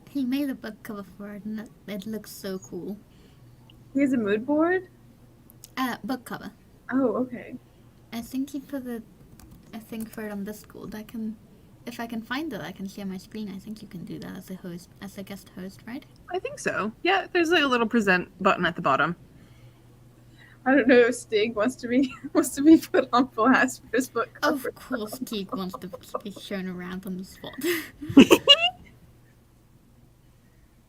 He made a book cover for it, and it looks so cool. He has a mood board? Book cover. Oh, okay. I think he put it. I think for it on Discord. If I can find it, I can share my screen. I think you can do that as a host, as a guest host, right? I think so. Yeah, there's like a little present button at the bottom. I don't know if Stig wants to be put on blast for his book cover. Of course, Geek wants to be shown around on the spot.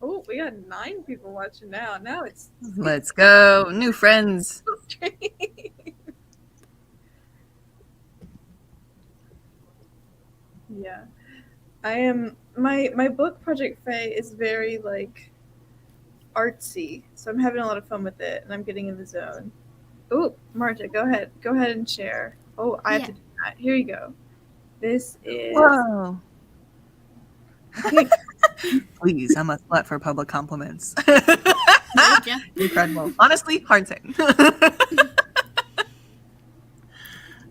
Oh, we got 9 people watching now. Now it's Let's go. New friends. Yeah. I am my book project Faye is very like artsy. So I'm having a lot of fun with it and I'm getting in the zone. Oh, Marta, go ahead. Go ahead and share. Oh, I have to do that. Here you go. This is Whoa. Please, I'm a slut for public compliments. Yeah. Incredible. Honestly, hard saying.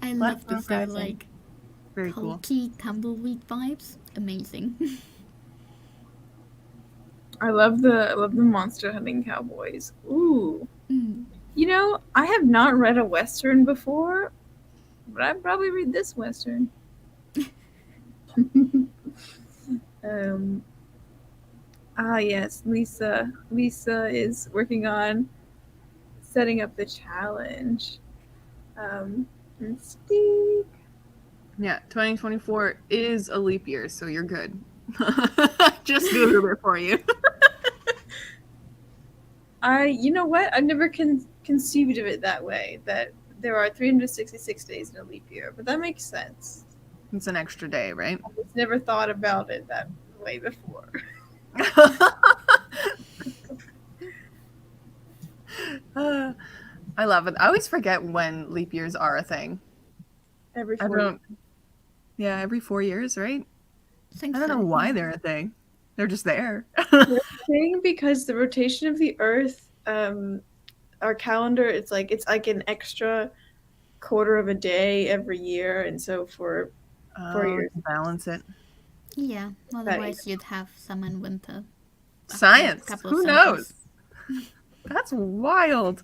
I love this like very cool. hokey tumbleweed vibes. Amazing. I love the monster hunting cowboys. Ooh. Mm. You know, I have not read a Western before, but I'd probably read this Western. Yes, Lisa. Lisa is working on setting up the challenge. And Steve. Yeah, 2024 is a leap year, so you're good. Just Googled it for you. You know what? I've never conceived of it that way, that there are 366 days in a leap year, but that makes sense. It's an extra day, right? I've just never thought about it that way before. I love it. I always forget when leap years are a thing. Every I 4 don't. Yeah, every 4 years, right? I don't know why they're a thing. They're just there. thing because the rotation of the Earth, our calendar, it's like an extra quarter of a day every year, and so for 4 years, to balance it. Yeah, otherwise you'd have summer and winter. Science. Who knows? Centuries. That's wild.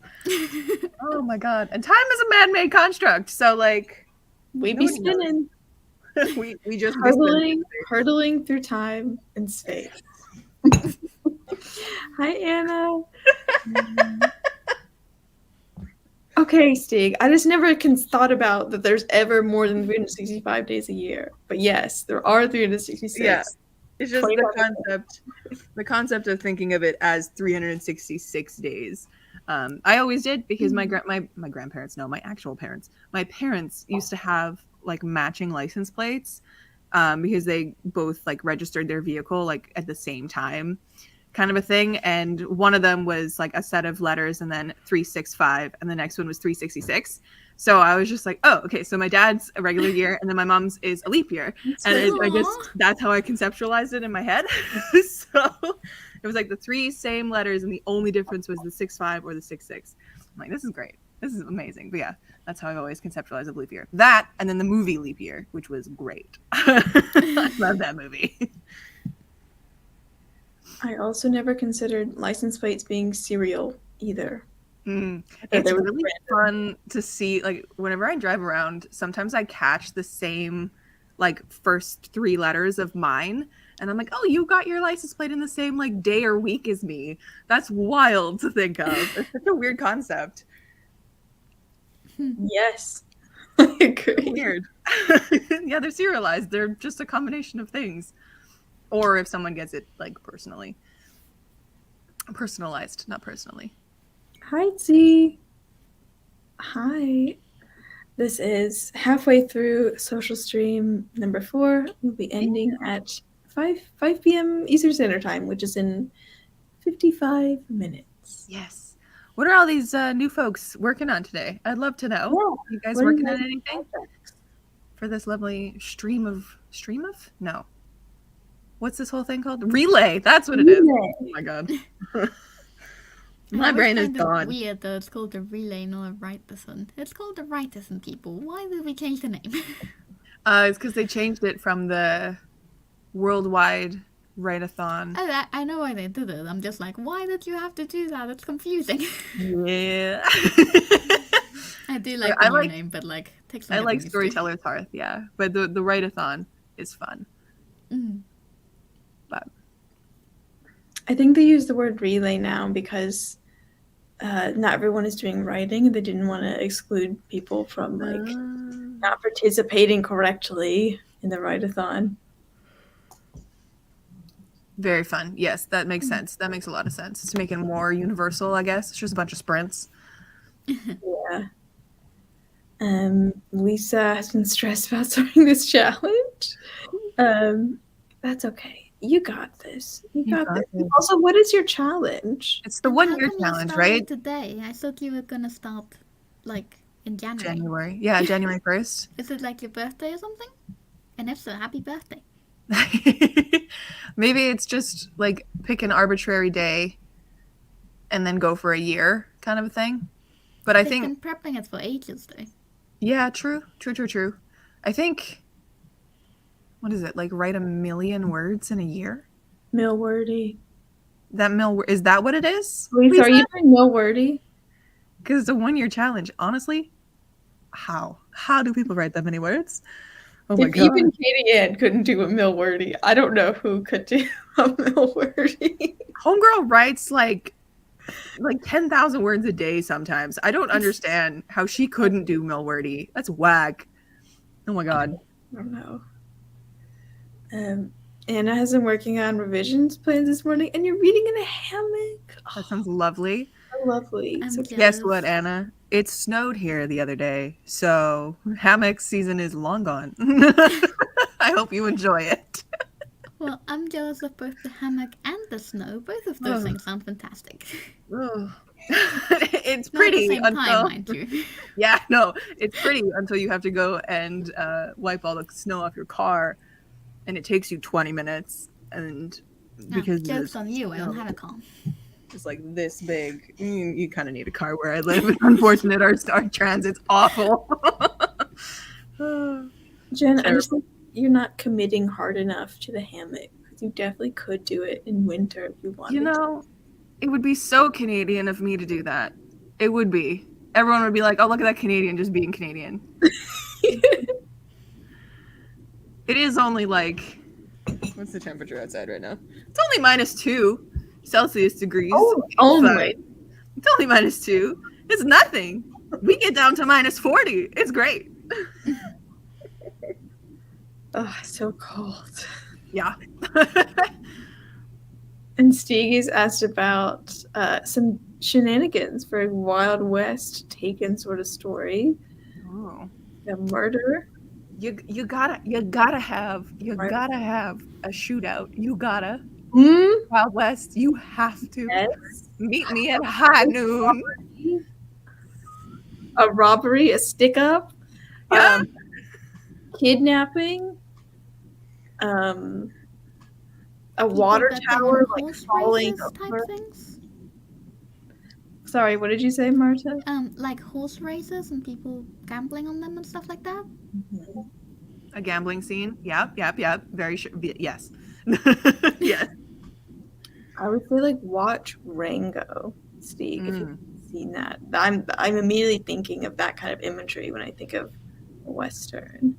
Oh my god! And time is a man-made construct. So like, we be spinning. we just hurtling through time and space. Hi, Anna. Okay, Stig. I just never thought about that there's ever more than 365 days a year. But yes, there are 366. Yeah. It's just the concept of thinking of it as 366 days. I always did because my grandparents, no, my actual parents, my parents used to have like matching license plates because they both like registered their vehicle like at the same time, kind of a thing. And one of them was like a set of letters and then 365 and the next one was 366. So I was just like, oh, okay, so my dad's a regular year and then my mom's is a leap year. And I guess that's how I conceptualized it in my head. So it was like the 3 same letters and the only difference was the 65 or the 66. I'm like, this is great. This is amazing. But yeah, that's how I've always conceptualized a leap year. That and then the movie Leap Year, which was great. I love that movie. I also never considered license plates being serial either. It's really fun to see, like, whenever I drive around, sometimes I catch the same, like, first 3 letters of mine, and I'm like, oh, you got your license plate in the same, like, day or week as me. That's wild to think of. It's such a weird concept. Yes. I agree. Weird. Yeah, they're serialized. They're just a combination of things. Or if someone gets it like personalized, not personally. Hi, Z. Hi. This is halfway through social stream number 4. We'll be ending at 5 p.m. Eastern Standard Time, which is in 55 minutes. Yes. What are all these new folks working on today? I'd love to know. Yeah. You guys What are working you on guys' anything projects? for this lovely stream of? No. What's this whole thing called? Relay. That's what it is. Relay. Oh my god. I My always brain is find it gone. weird that it's called the relay, not a write-a-thon. It's called the write-a-thon, people. Why did we change the name? It's because they changed it from the worldwide write-a-thon. I know why they did it. I'm just like, why did you have to do that? It's confusing. Yeah. I do like I the new like- name, but like takes. I like Storytellers Hearth, yeah. But the write-a-thon is fun. Mm. But I think they use the word relay now because not everyone is doing writing. They didn't want to exclude people from like not participating correctly in the write-a-thon. very fun. Yes, that makes sense. That makes a lot of sense. It's to make it more universal, I guess. It's just a bunch of sprints. Yeah. Lisa has been stressed about starting this challenge. That's okay. You got this. You got this. Also, what is your challenge? It's the 1 year How come you challenge, started right? Today, I thought you were gonna start like in January. January. Yeah, January 1st. Is it like your birthday or something? And if so, happy birthday. Maybe it's just like pick an arbitrary day and then go for a year kind of a thing. But I They've think been prepping it for ages, though. yeah, true. I think what is it? Like write 1 million words in a year? Millwordy. Is that what it is? Lisa, are you doing Millwordy? Because it's a 1 year challenge. Honestly, how do people write that many words? Oh my If god! even Katie Ann couldn't do a Millwordy, I don't know who could do a Millwordy. Homegirl writes like 10,000 words a day sometimes. I don't understand how she couldn't do Millwordy. That's whack. Oh my god. I don't know. Anna has been working on revisions plans this morning, and you're reading in a hammock. That sounds lovely. So lovely. I'm So jealous. Guess what, Anna? It snowed here the other day, so hammock season is long gone. I hope you enjoy it. Well, I'm jealous of both the hammock and the snow. Both of those Oh. things sound fantastic. It's Not at pretty the same until time, mind you. yeah, no, it's pretty until you have to go and wipe all the snow off your car, and it takes you 20 minutes, and because Joke's the on you, I don't snow have a car. is like this big, you kind of need a car where I live. It's unfortunate, our transit's awful. Jen, I just think you're not committing hard enough to the hammock. You definitely could do it in winter if you wanted You know, it would be so Canadian of me to do that. It would be. Everyone would be like, oh, look at that Canadian just being Canadian. It is only like, what's the temperature outside right now? It's only -2 Celsius degrees. Oh, only. It's only -2. It's nothing. We get down to -40. It's great. Oh, so cold. Yeah. And Stiege's asked about some shenanigans for a Wild West Taken sort of story. Oh. A murder. You gotta have a shootout. You gotta. Wild West, you have to. Yes. Meet me at high noon. A robbery, a stick up, Yeah. kidnapping, a water People that go tower on like horse falling races type over. things. Sorry, what did you say, Marta? Like horse races and people gambling on them and stuff like that. A gambling scene. Yep. Very sure. Yes. Yes. I would say like watch Rango, Stieg, if you've seen that. I'm immediately thinking of that kind of imagery when I think of Western.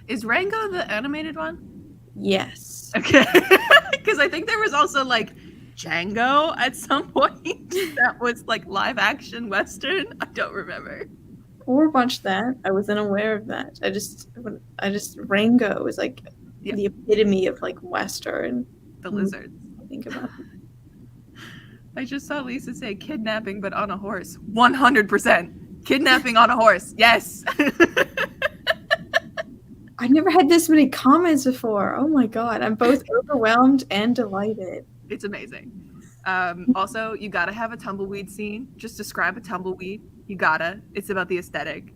Is Rango the animated one? Yes. Okay. Because I think there was also like Django at some point that was like live action Western. I don't remember. or watched that. I wasn't aware of that. I just Rango is like the epitome of like Western. The lizards. I think about. I just saw Lisa say kidnapping, but on a horse. 100%. Kidnapping on a horse. Yes. I've never had this many comments before. Oh my god. I'm both overwhelmed and delighted. It's amazing. Also, you gotta have a tumbleweed scene. Just describe a tumbleweed. You gotta. It's about the aesthetic.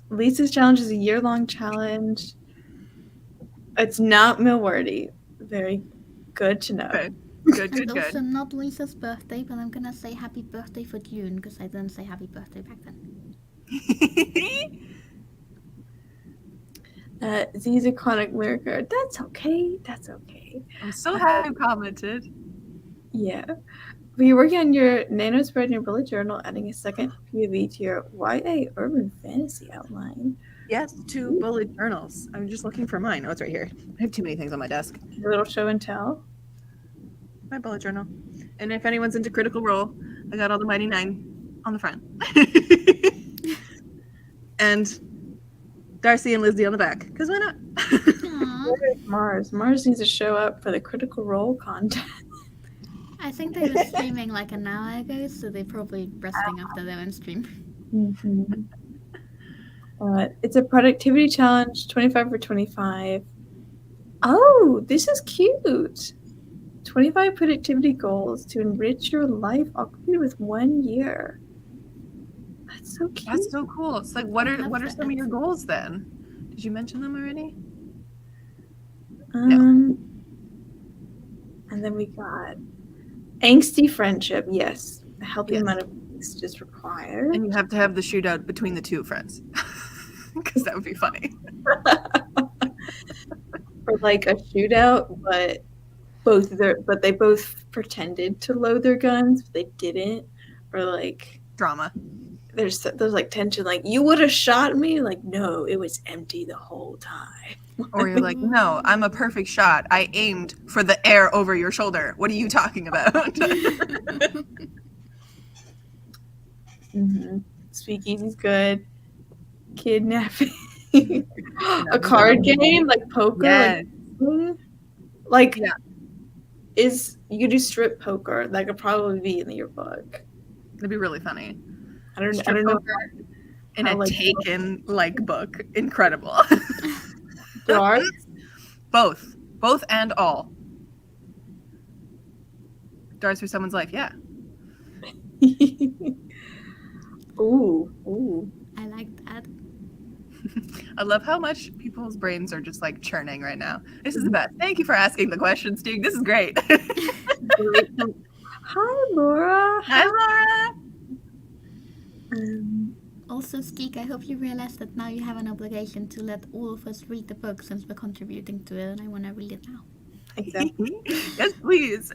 Lisa's challenge is a year-long challenge. It's not Millwordy. Very good to know. Good. It's also not Lisa's birthday, but I'm gonna say happy birthday for June because I didn't say happy birthday back then. Z's a chronic lurker. That's okay. That's okay. I'm so happy you commented. Yeah. You're working on your nano spread in your bullet journal, adding a second POV to your YA urban fantasy outline. Yes, 2 bullet journals. I'm just looking for mine. Oh, it's right here. I have too many things on my desk. Your little show and tell. My bullet journal. And if anyone's into Critical Role, I got all the Mighty 9 on the front. And Darcy and Lizzie on the back. Because why not? Where is Mars? Mars needs to show up for the Critical Role content. I think they were streaming like an hour ago, so they're probably resting after their own stream. Mm-hmm. It's a productivity challenge, 25 for 25. Oh, this is cute. 25 productivity goals to enrich your life, all completed with 1 year. That's so cute. That's so cool. It's like, what are some of your goals then? Did you mention them already? No. And then we got angsty friendship. Yes, a healthy amount of angst is required. And you have to have the shootout between the 2 friends, because that would be funny. Or like a shootout, but they both pretended to load their guns, but they didn't. Or like drama. There's like tension, like you would have shot me. Like no, it was empty the whole time. Or you're like, no, I'm a perfect shot. I aimed for the air over your shoulder. What are you talking about? Mm-hmm. Speakeasy's good. Kidnapping. A card game like poker. Yes. Like is you could do strip poker. That could probably be in your book. It'd be really funny. I don't know. In a Taken like book. Incredible. Darts? Both and all. Darts for someone's life, yeah. Ooh. I like that. I love how much people's brains are just like churning right now. This is the best. Thank you for asking the questions, Stig. This is great. Hi, Laura. Hi, Laura. Also, Skeek, I hope you realize that now you have an obligation to let all of us read the book since we're contributing to it, and I want to read it now. Exactly. Yes, please.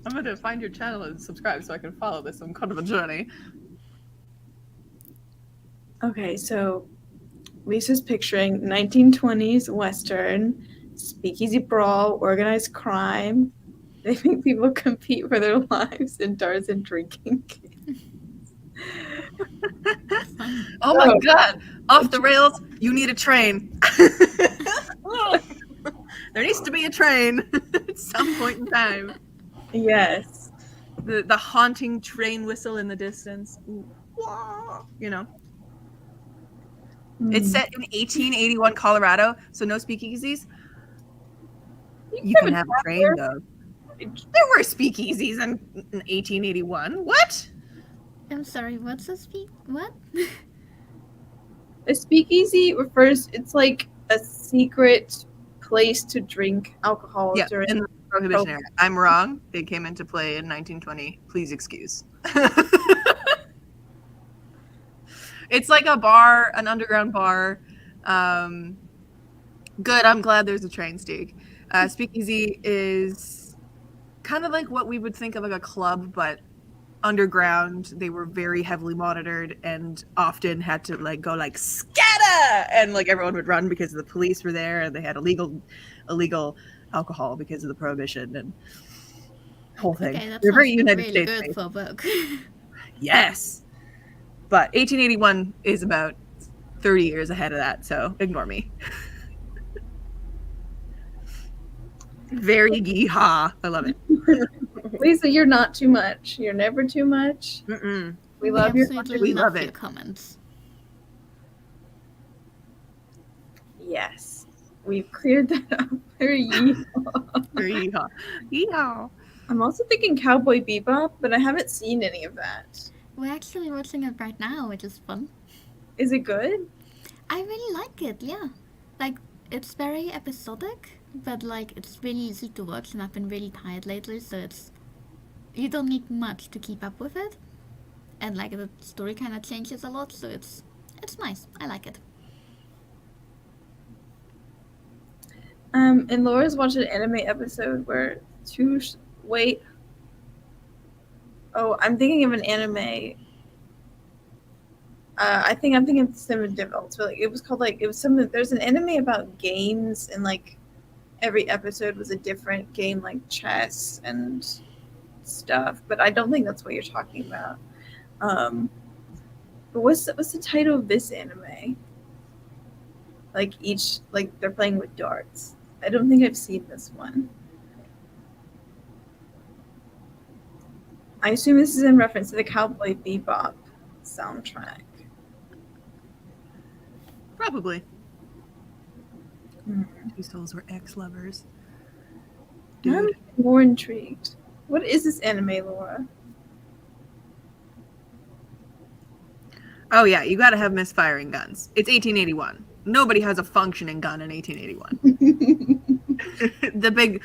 I'm going to find your channel and subscribe so I can follow this on kind of a journey. Okay, so Lisa's picturing 1920s Western, speakeasy brawl, organized crime. They make people compete for their lives in darts and drinking games. Oh my god! Off the rails, you need a train. There needs to be a train at some point in time. Yes. The haunting train whistle in the distance. You know. It's set in 1881 Colorado, so no speakeasies. You can have a train, though. There were speakeasies in 1881. What? I'm sorry, what's a what? A speakeasy refers, it's like a secret place to drink alcohol during in the Prohibition era. I'm wrong. They came into play in 1920. Please excuse. It's like a bar, an underground bar. Good. I'm glad there's a train, Stig. Speakeasy is kind of like what we would think of like a club, but underground. They were very heavily monitored and often had to like go like scatter, and like everyone would run because the police were there, and they had illegal alcohol because of the prohibition. And whole thing. Okay, that They're very sounds United really States good based. for a book. Yes. But 1881 is about 30 years ahead of that, so ignore me. Very yeehaw. I love it. Lisa, you're not too much. You're never too much. Mm-mm. We love your absolutely We love love your it. comments. Yes. We've cleared that up. Very yeehaw. Very yeehaw. Yeehaw. I'm also thinking Cowboy Bebop, but I haven't seen any of that. We're actually watching it right now, which is fun. Is it good? I really like it, yeah. Like, it's very episodic, but like, it's really easy to watch, and I've been really tired lately, so you don't need much to keep up with it. And like, the story kind of changes a lot, so it's nice. I like it. And Laura's watched an anime episode where wait. Oh, I'm thinking of an anime. I think I'm thinking of Sim Developed. So like, it was called like it was something. There's an anime about games, and like every episode was a different game, like chess and stuff. But I don't think that's what you're talking about. But what's the title of this anime? Like they're playing with darts. I don't think I've seen this one. I assume this is in reference to the Cowboy Bebop soundtrack. Probably. Two souls were ex-lovers. I'm Dude. more intrigued. What is this anime, Laura? Oh yeah, you gotta have misfiring guns. It's 1881. Nobody has a functioning gun in 1881. The big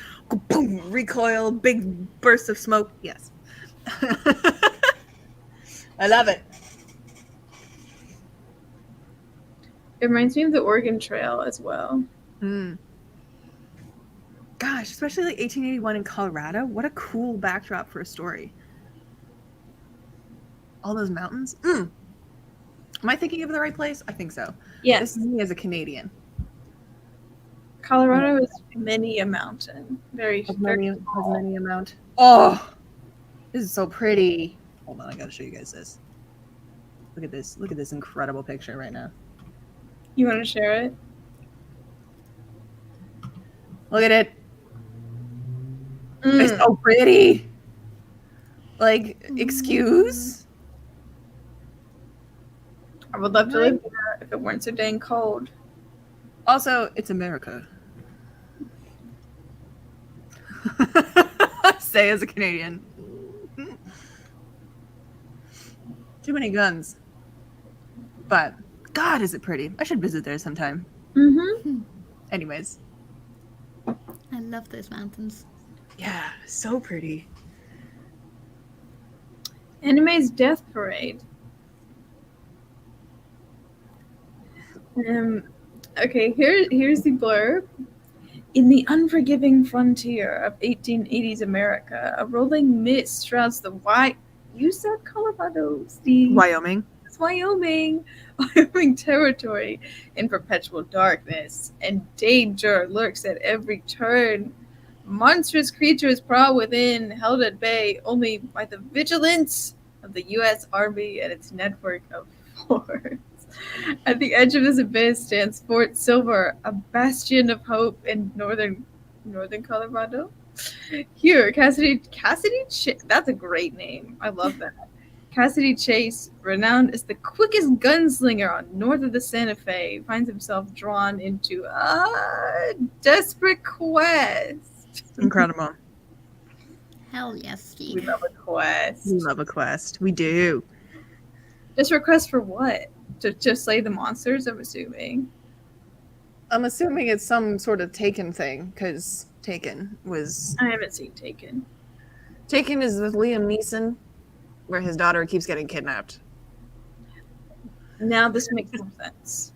boom, recoil, big bursts of smoke. Yes. I love it. It reminds me of the Oregon Trail as well. Gosh, especially like 1881 in Colorado. What a cool backdrop for a story. All those mountains. Am I thinking of the right place? I think so. Yes. This is me as a Canadian. Colorado is many a mountain. Very Many amount. Oh, this is so pretty. Hold on, I gotta show you guys this. Look at this. Look at this incredible picture right now. You want to share it? Look at it. It's so pretty. Like, excuse? I would love to live there if it weren't so dang cold. Also, it's America. Say as a Canadian. Too many guns. But, God, is it pretty. I should visit there sometime. Mm-hmm. Anyways. I love those mountains. Yeah, so pretty. Anime's Death Parade. Okay, here's the blurb. In the unforgiving frontier of 1880s America, a rolling mist shrouds the You said Colorado, Steve. Wyoming. It's Wyoming territory in perpetual darkness, and danger lurks at every turn. Monstrous creatures prowl within, held at bay only by the vigilance of the U.S. Army and its network of forts. At the edge of this abyss stands Fort Silver, a bastion of hope in northern Colorado. Here, Cassidy that's a great name. I love that. Cassidy Chase, renowned as the quickest gunslinger on north of the Santa Fe, finds himself drawn into a desperate quest. Incredible. Hell yes, We Steve. love a quest. We love a quest. We do. Desperate quest for what? To slay the monsters, I'm assuming. I'm assuming it's some sort of Taken thing, because Taken was... I haven't seen Taken. Taken is with Liam Neeson, where his daughter keeps getting kidnapped. Now this makes more sense.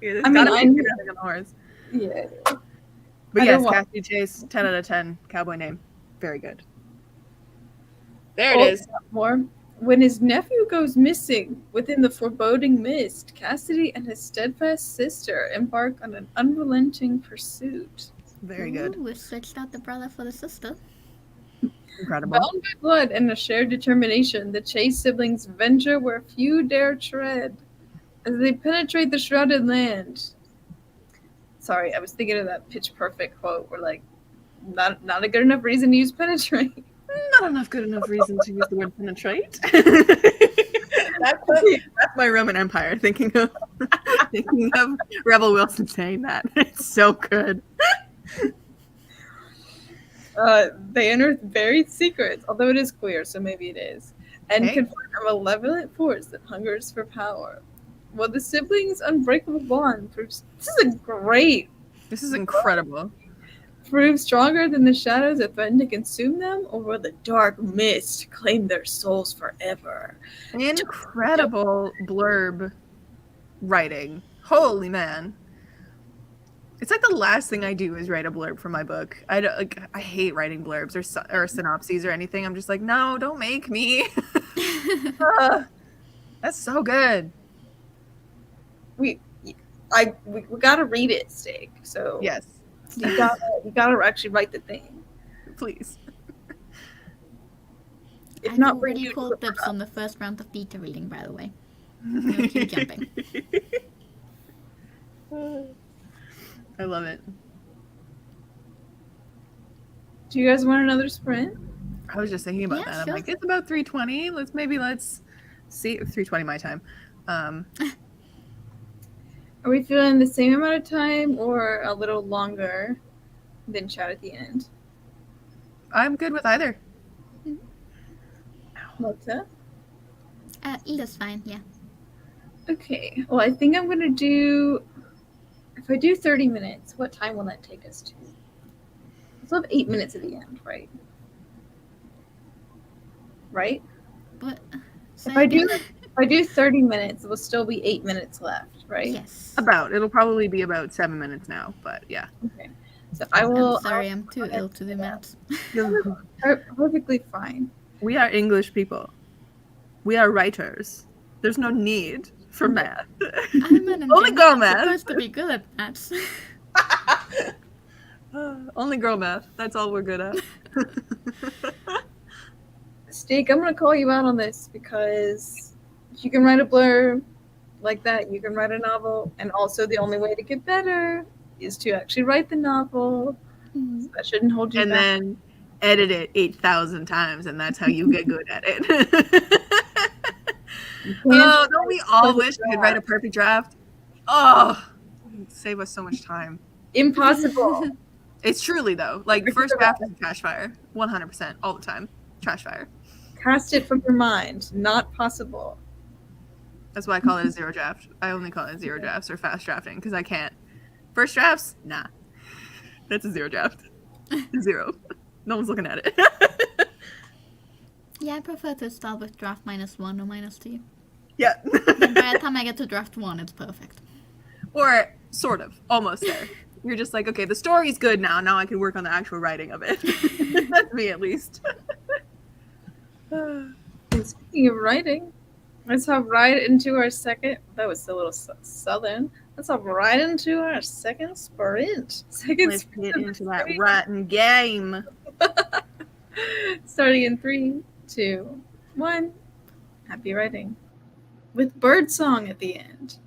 Yeah, I mean, I knew- on a horse. Yeah. But I yes, don't want- Cassidy Chase, 10 out of 10. Cowboy name. Very good. There Oh, it is. More. When his nephew goes missing within the foreboding mist, Cassidy and his steadfast sister embark on an unrelenting pursuit. Very good. Ooh, we switched out the brother for the sister. Incredible. Bound by blood and a shared determination, the Chase siblings venture where few dare tread. As they penetrate the shrouded land. Sorry, I was thinking of that Pitch Perfect quote where, like, not a good enough reason to use penetrate. Not enough good enough reason to use the word penetrate. That's my Roman Empire. Thinking of Rebel Wilson saying that. It's so good. They unearth buried secrets, although it is queer, so maybe it is, and Okay. confront a malevolent force that hungers for power. Well, the siblings' unbreakable bond proves this is a great This is incredible. prove stronger than the shadows that threaten to consume them, or will the dark mist claim their souls forever? Incredible blurb writing. Holy man. It's like the last thing I do is write a blurb for my book. I hate writing blurbs or synopses or anything. I'm just like, no, don't make me. That's so good. We gotta read it, Steak. So Yes, you gotta actually write the thing. please. If I've not, already bring you called dibs on the first round of beta reading, by the way. No keep jumping. I love it. Do you guys want another sprint? I was just thinking about Yeah, that. I'm sure. like, it's about 3:20. Let's see 3:20 my time. Are we feeling the same amount of time or a little longer than chat at the end? I'm good with either. Malta? Either's fine, yeah. Okay. Well, I think I'm gonna do. If I do 30 minutes, what time will that take us to? We'll have 8 minutes at the end, right? Right? But If I do 30 minutes, it will still be 8 minutes left, right? yes. It'll probably be about 7 minutes now, but yeah. Okay. So I will. I'm sorry, I'm too ill to do maths. Perfectly fine. We are English people. We are writers. There's no need for math. I'm an Only engineer. girl I'm math. supposed to be good at maths. Only girl math. That's all we're good at. Steak, I'm gonna call you out on this because if you can write a blurb like that, you can write a novel, and also the only way to get better is to actually write the novel. So that shouldn't hold you And back. then edit it 8,000 times, and that's how you get good at it. Oh, don't we all wish we could write a perfect draft? Oh, it would save us so much time. Impossible. It's truly, though. Like, first draft is a trash fire. 100%. All the time. Trash fire. Cast it from your mind. Not possible. That's why I call it a zero draft. I only call it zero drafts or fast drafting, because I can't. First drafts? Nah. That's a zero draft. Zero. No one's looking at it. Yeah, I prefer to start with draft -1 or -2. Yeah. Then by the time I get to draft 1, it's perfect. Or sort of. Almost there. You're just like, okay, the story's good now. Now I can work on the actual writing of it. That's me, at least. And speaking of writing, let's hop right into our second. That was a little southern. Let's hop right into our second sprint. Let's get into that writing game. Starting in 3, 2, 1. Happy writing. With birdsong at the end.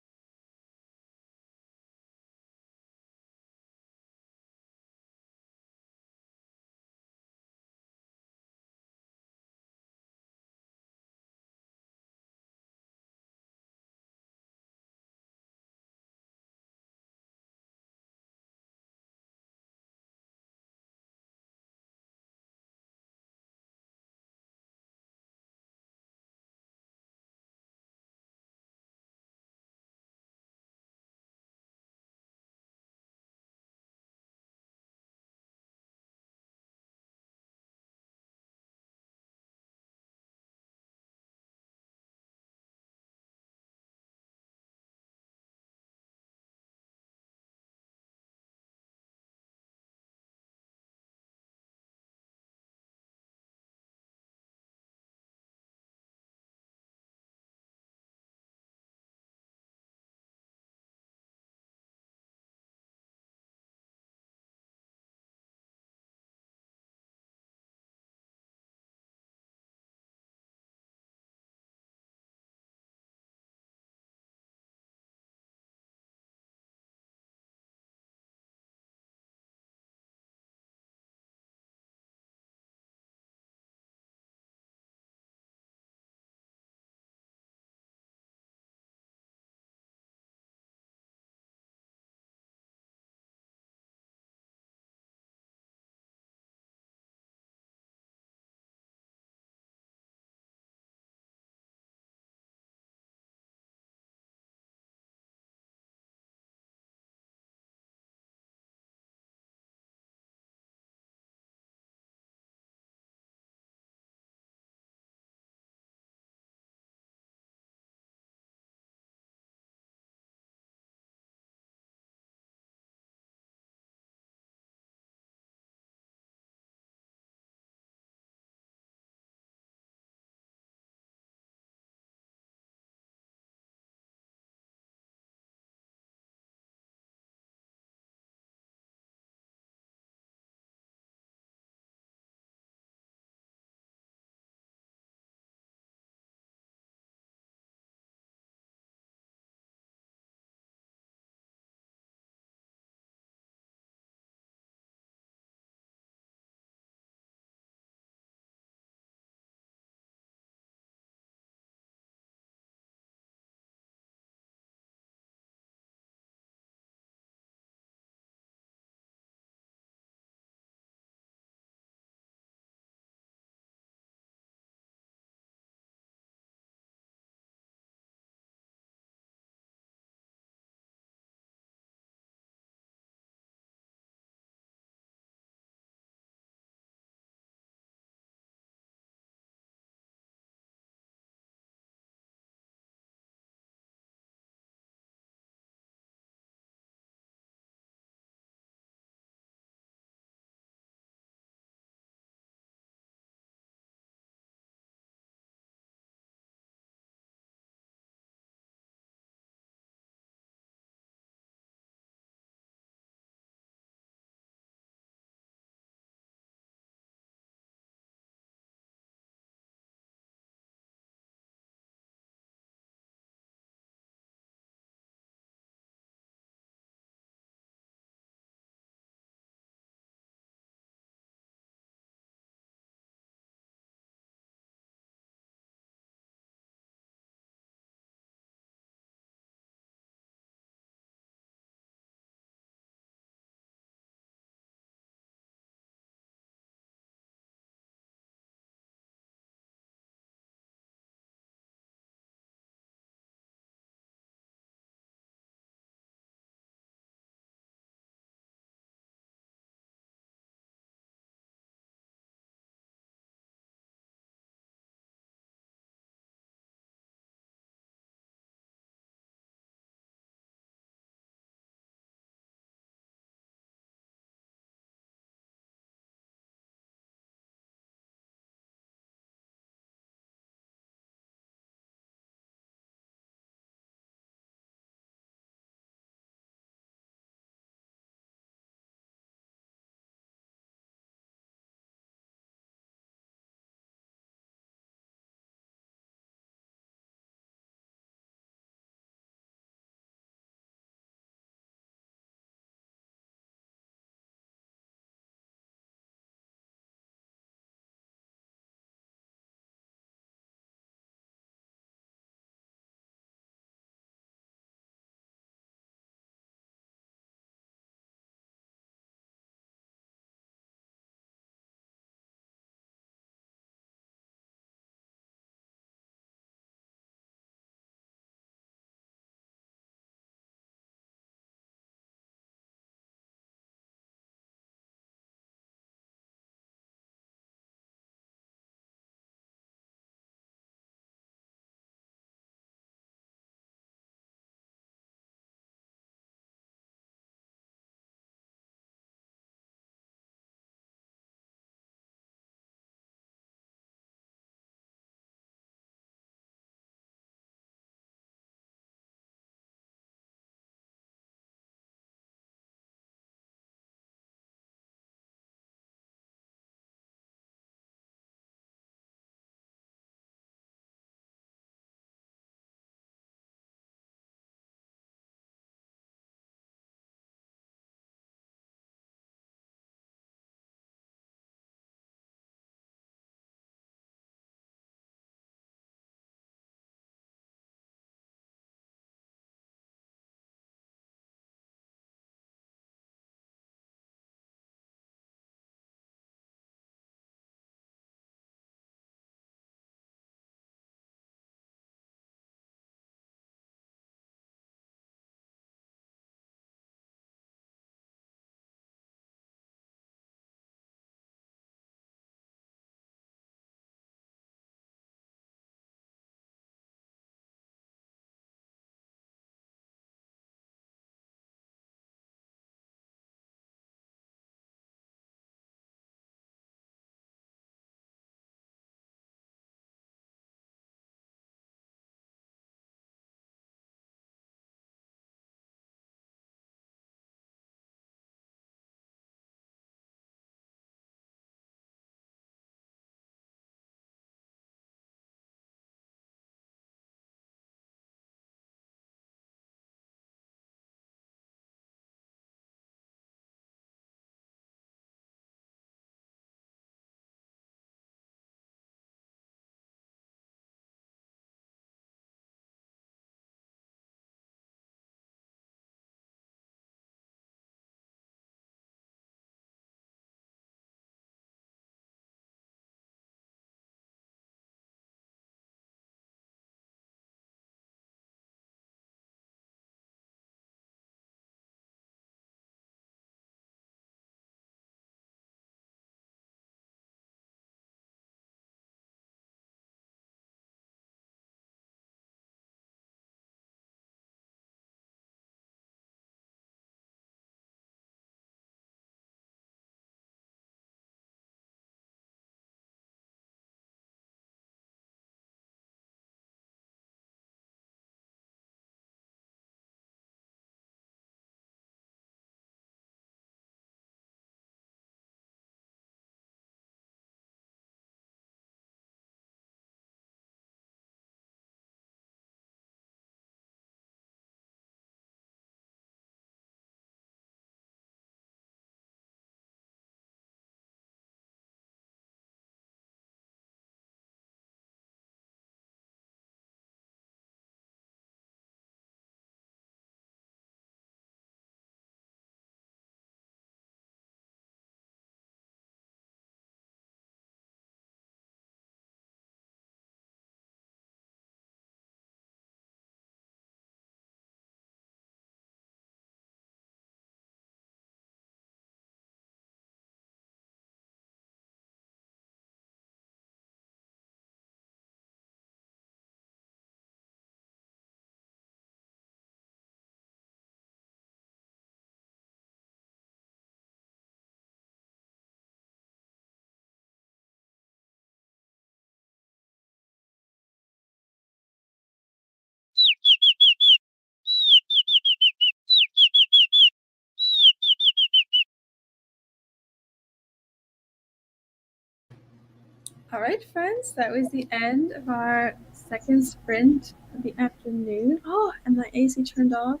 All right, friends, that was the end of our second sprint of the afternoon. Oh, and my AC turned off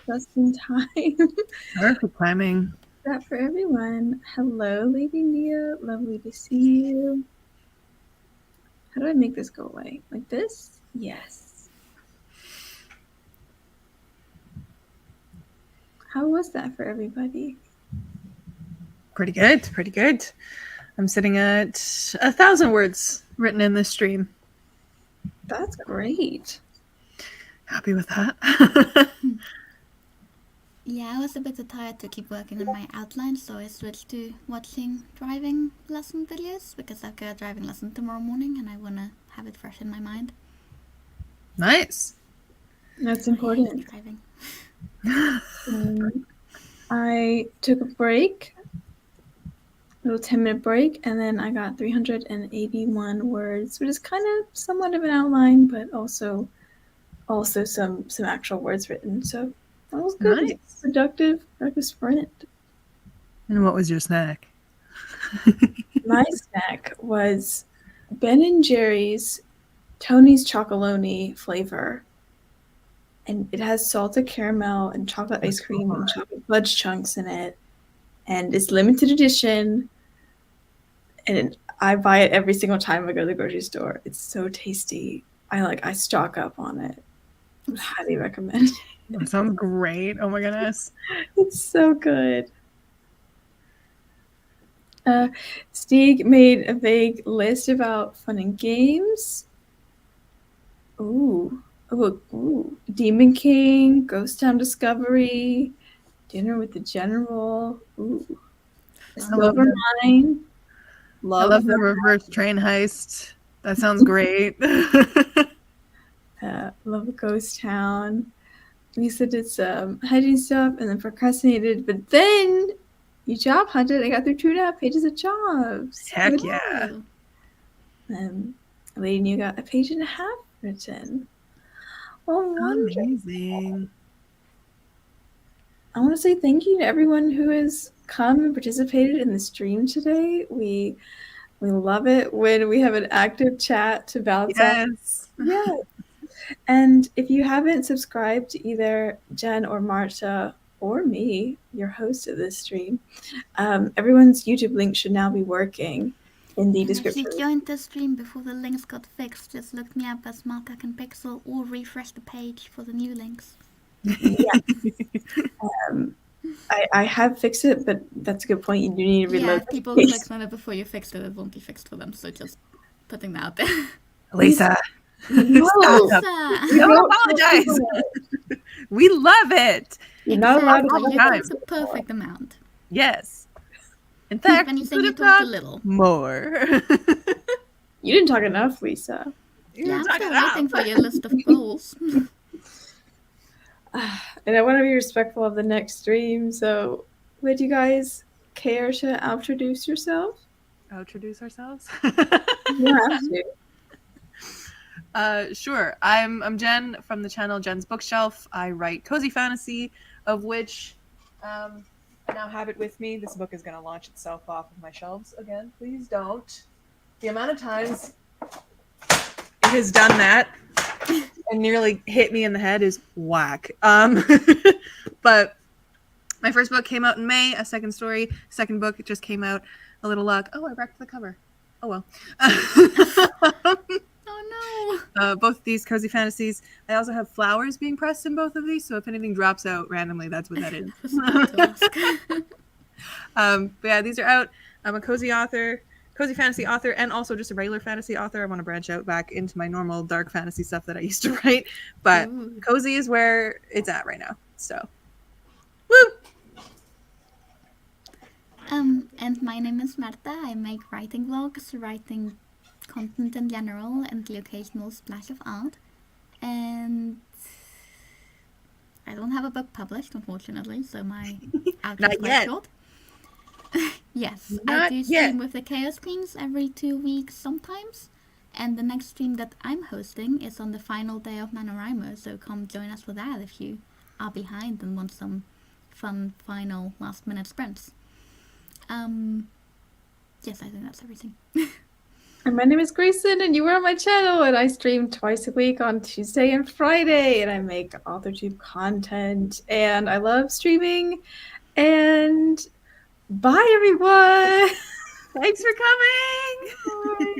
just in time. Perfect timing. That for everyone. Hello, Lady Nia. Lovely to see you. How do I make this go away? Like this? Yes. How was that for everybody? Pretty good. Pretty good. I'm sitting at 1,000 words written in this stream. That's great. Happy with that. Yeah, I was a bit tired to keep working on my outline, so I switched to watching driving lesson videos because I've got a driving lesson tomorrow morning and I want to have it fresh in my mind. Nice. That's important. Driving. I took a break, a little 10-minute break, and then I got 381 words, which is kind of somewhat of an outline, but also some actual words written. So that was good. Nice. It was a productive sprint. And what was your snack? My snack was Ben and Jerry's Tony's Chocolonely flavor. And it has salted caramel and chocolate ice cream and chocolate fudge chunks in it. And it's limited edition. And I buy it every single time I go to the grocery store. It's so tasty. I stock up on it. I would highly recommend it. That sounds great. Oh my goodness. It's so good. Stieg made a vague list about fun and games. Ooh. Demon King, Ghost Town Discovery, Dinner with the General. Ooh. Silver Mine. I love the reverse train heist. That sounds great. Love Ghost Town. Lisa did some hiding stuff and then procrastinated, but then you job hunted. I got through 2.5 pages of jobs. Heck yeah. Lady New got 1.5 pages written. Oh, wonderful. Amazing. I want to say thank you to everyone who has come and participated in the stream today. We love it when we have an active chat to bounce off. Yes. And if you haven't subscribed to either Jen or Marta or me, your host of this stream, everyone's YouTube link should now be working in the description. If you joined the stream before the links got fixed, just look me up as Marta and Pixel or refresh the page for the new links. Yes. I have fixed it, but that's a good point. You do need to reload. Yeah, if people clicked on it before you fixed it, it won't be fixed for them. So just putting that out there. Lisa. No. Don't apologize. We love it. You're not allowed to have It's the perfect amount. Yes. In fact, if anything, you talked a little. More. You didn't talk enough, Lisa. Yeah, I'm still waiting for your list of goals. And I want to be respectful of the next stream, so would you guys care to introduce yourself? Introduce ourselves? You have to. Sure. I'm Jen from the channel Jen's Bookshelf. I write cozy fantasy, of which I now have it with me. This book is going to launch itself off of my shelves again. Please don't. The amount of times it has done that and nearly hit me in the head is whack. But my first book came out in May, a second story. Second book just came out. A little luck. Oh, I wrecked the cover. Oh well. Oh no. Both these cozy fantasies. I also have flowers being pressed in both of these, so if anything drops out randomly, that's what that is. But yeah, these are out. I'm a cozy fantasy author, and also just a regular fantasy author. I want to branch out back into my normal dark fantasy stuff that I used to write, but cozy is where it's at right now. So, woo! And my name is Marta. I make writing vlogs, writing content in general, and the occasional splash of art. And I don't have a book published, unfortunately, so my outlook is quite short. Yes, I do stream with the Chaos Queens every 2 weeks sometimes. And the next stream that I'm hosting is on the final day of NaNoWriMo, so come join us for that if you are behind and want some fun final last minute sprints. Yes, I think that's everything. And my name is Grayson, and you are on my channel, and I stream twice a week on Tuesday and Friday, and I make AuthorTube content, and I love streaming, and bye, everyone! Thanks for coming. Bye.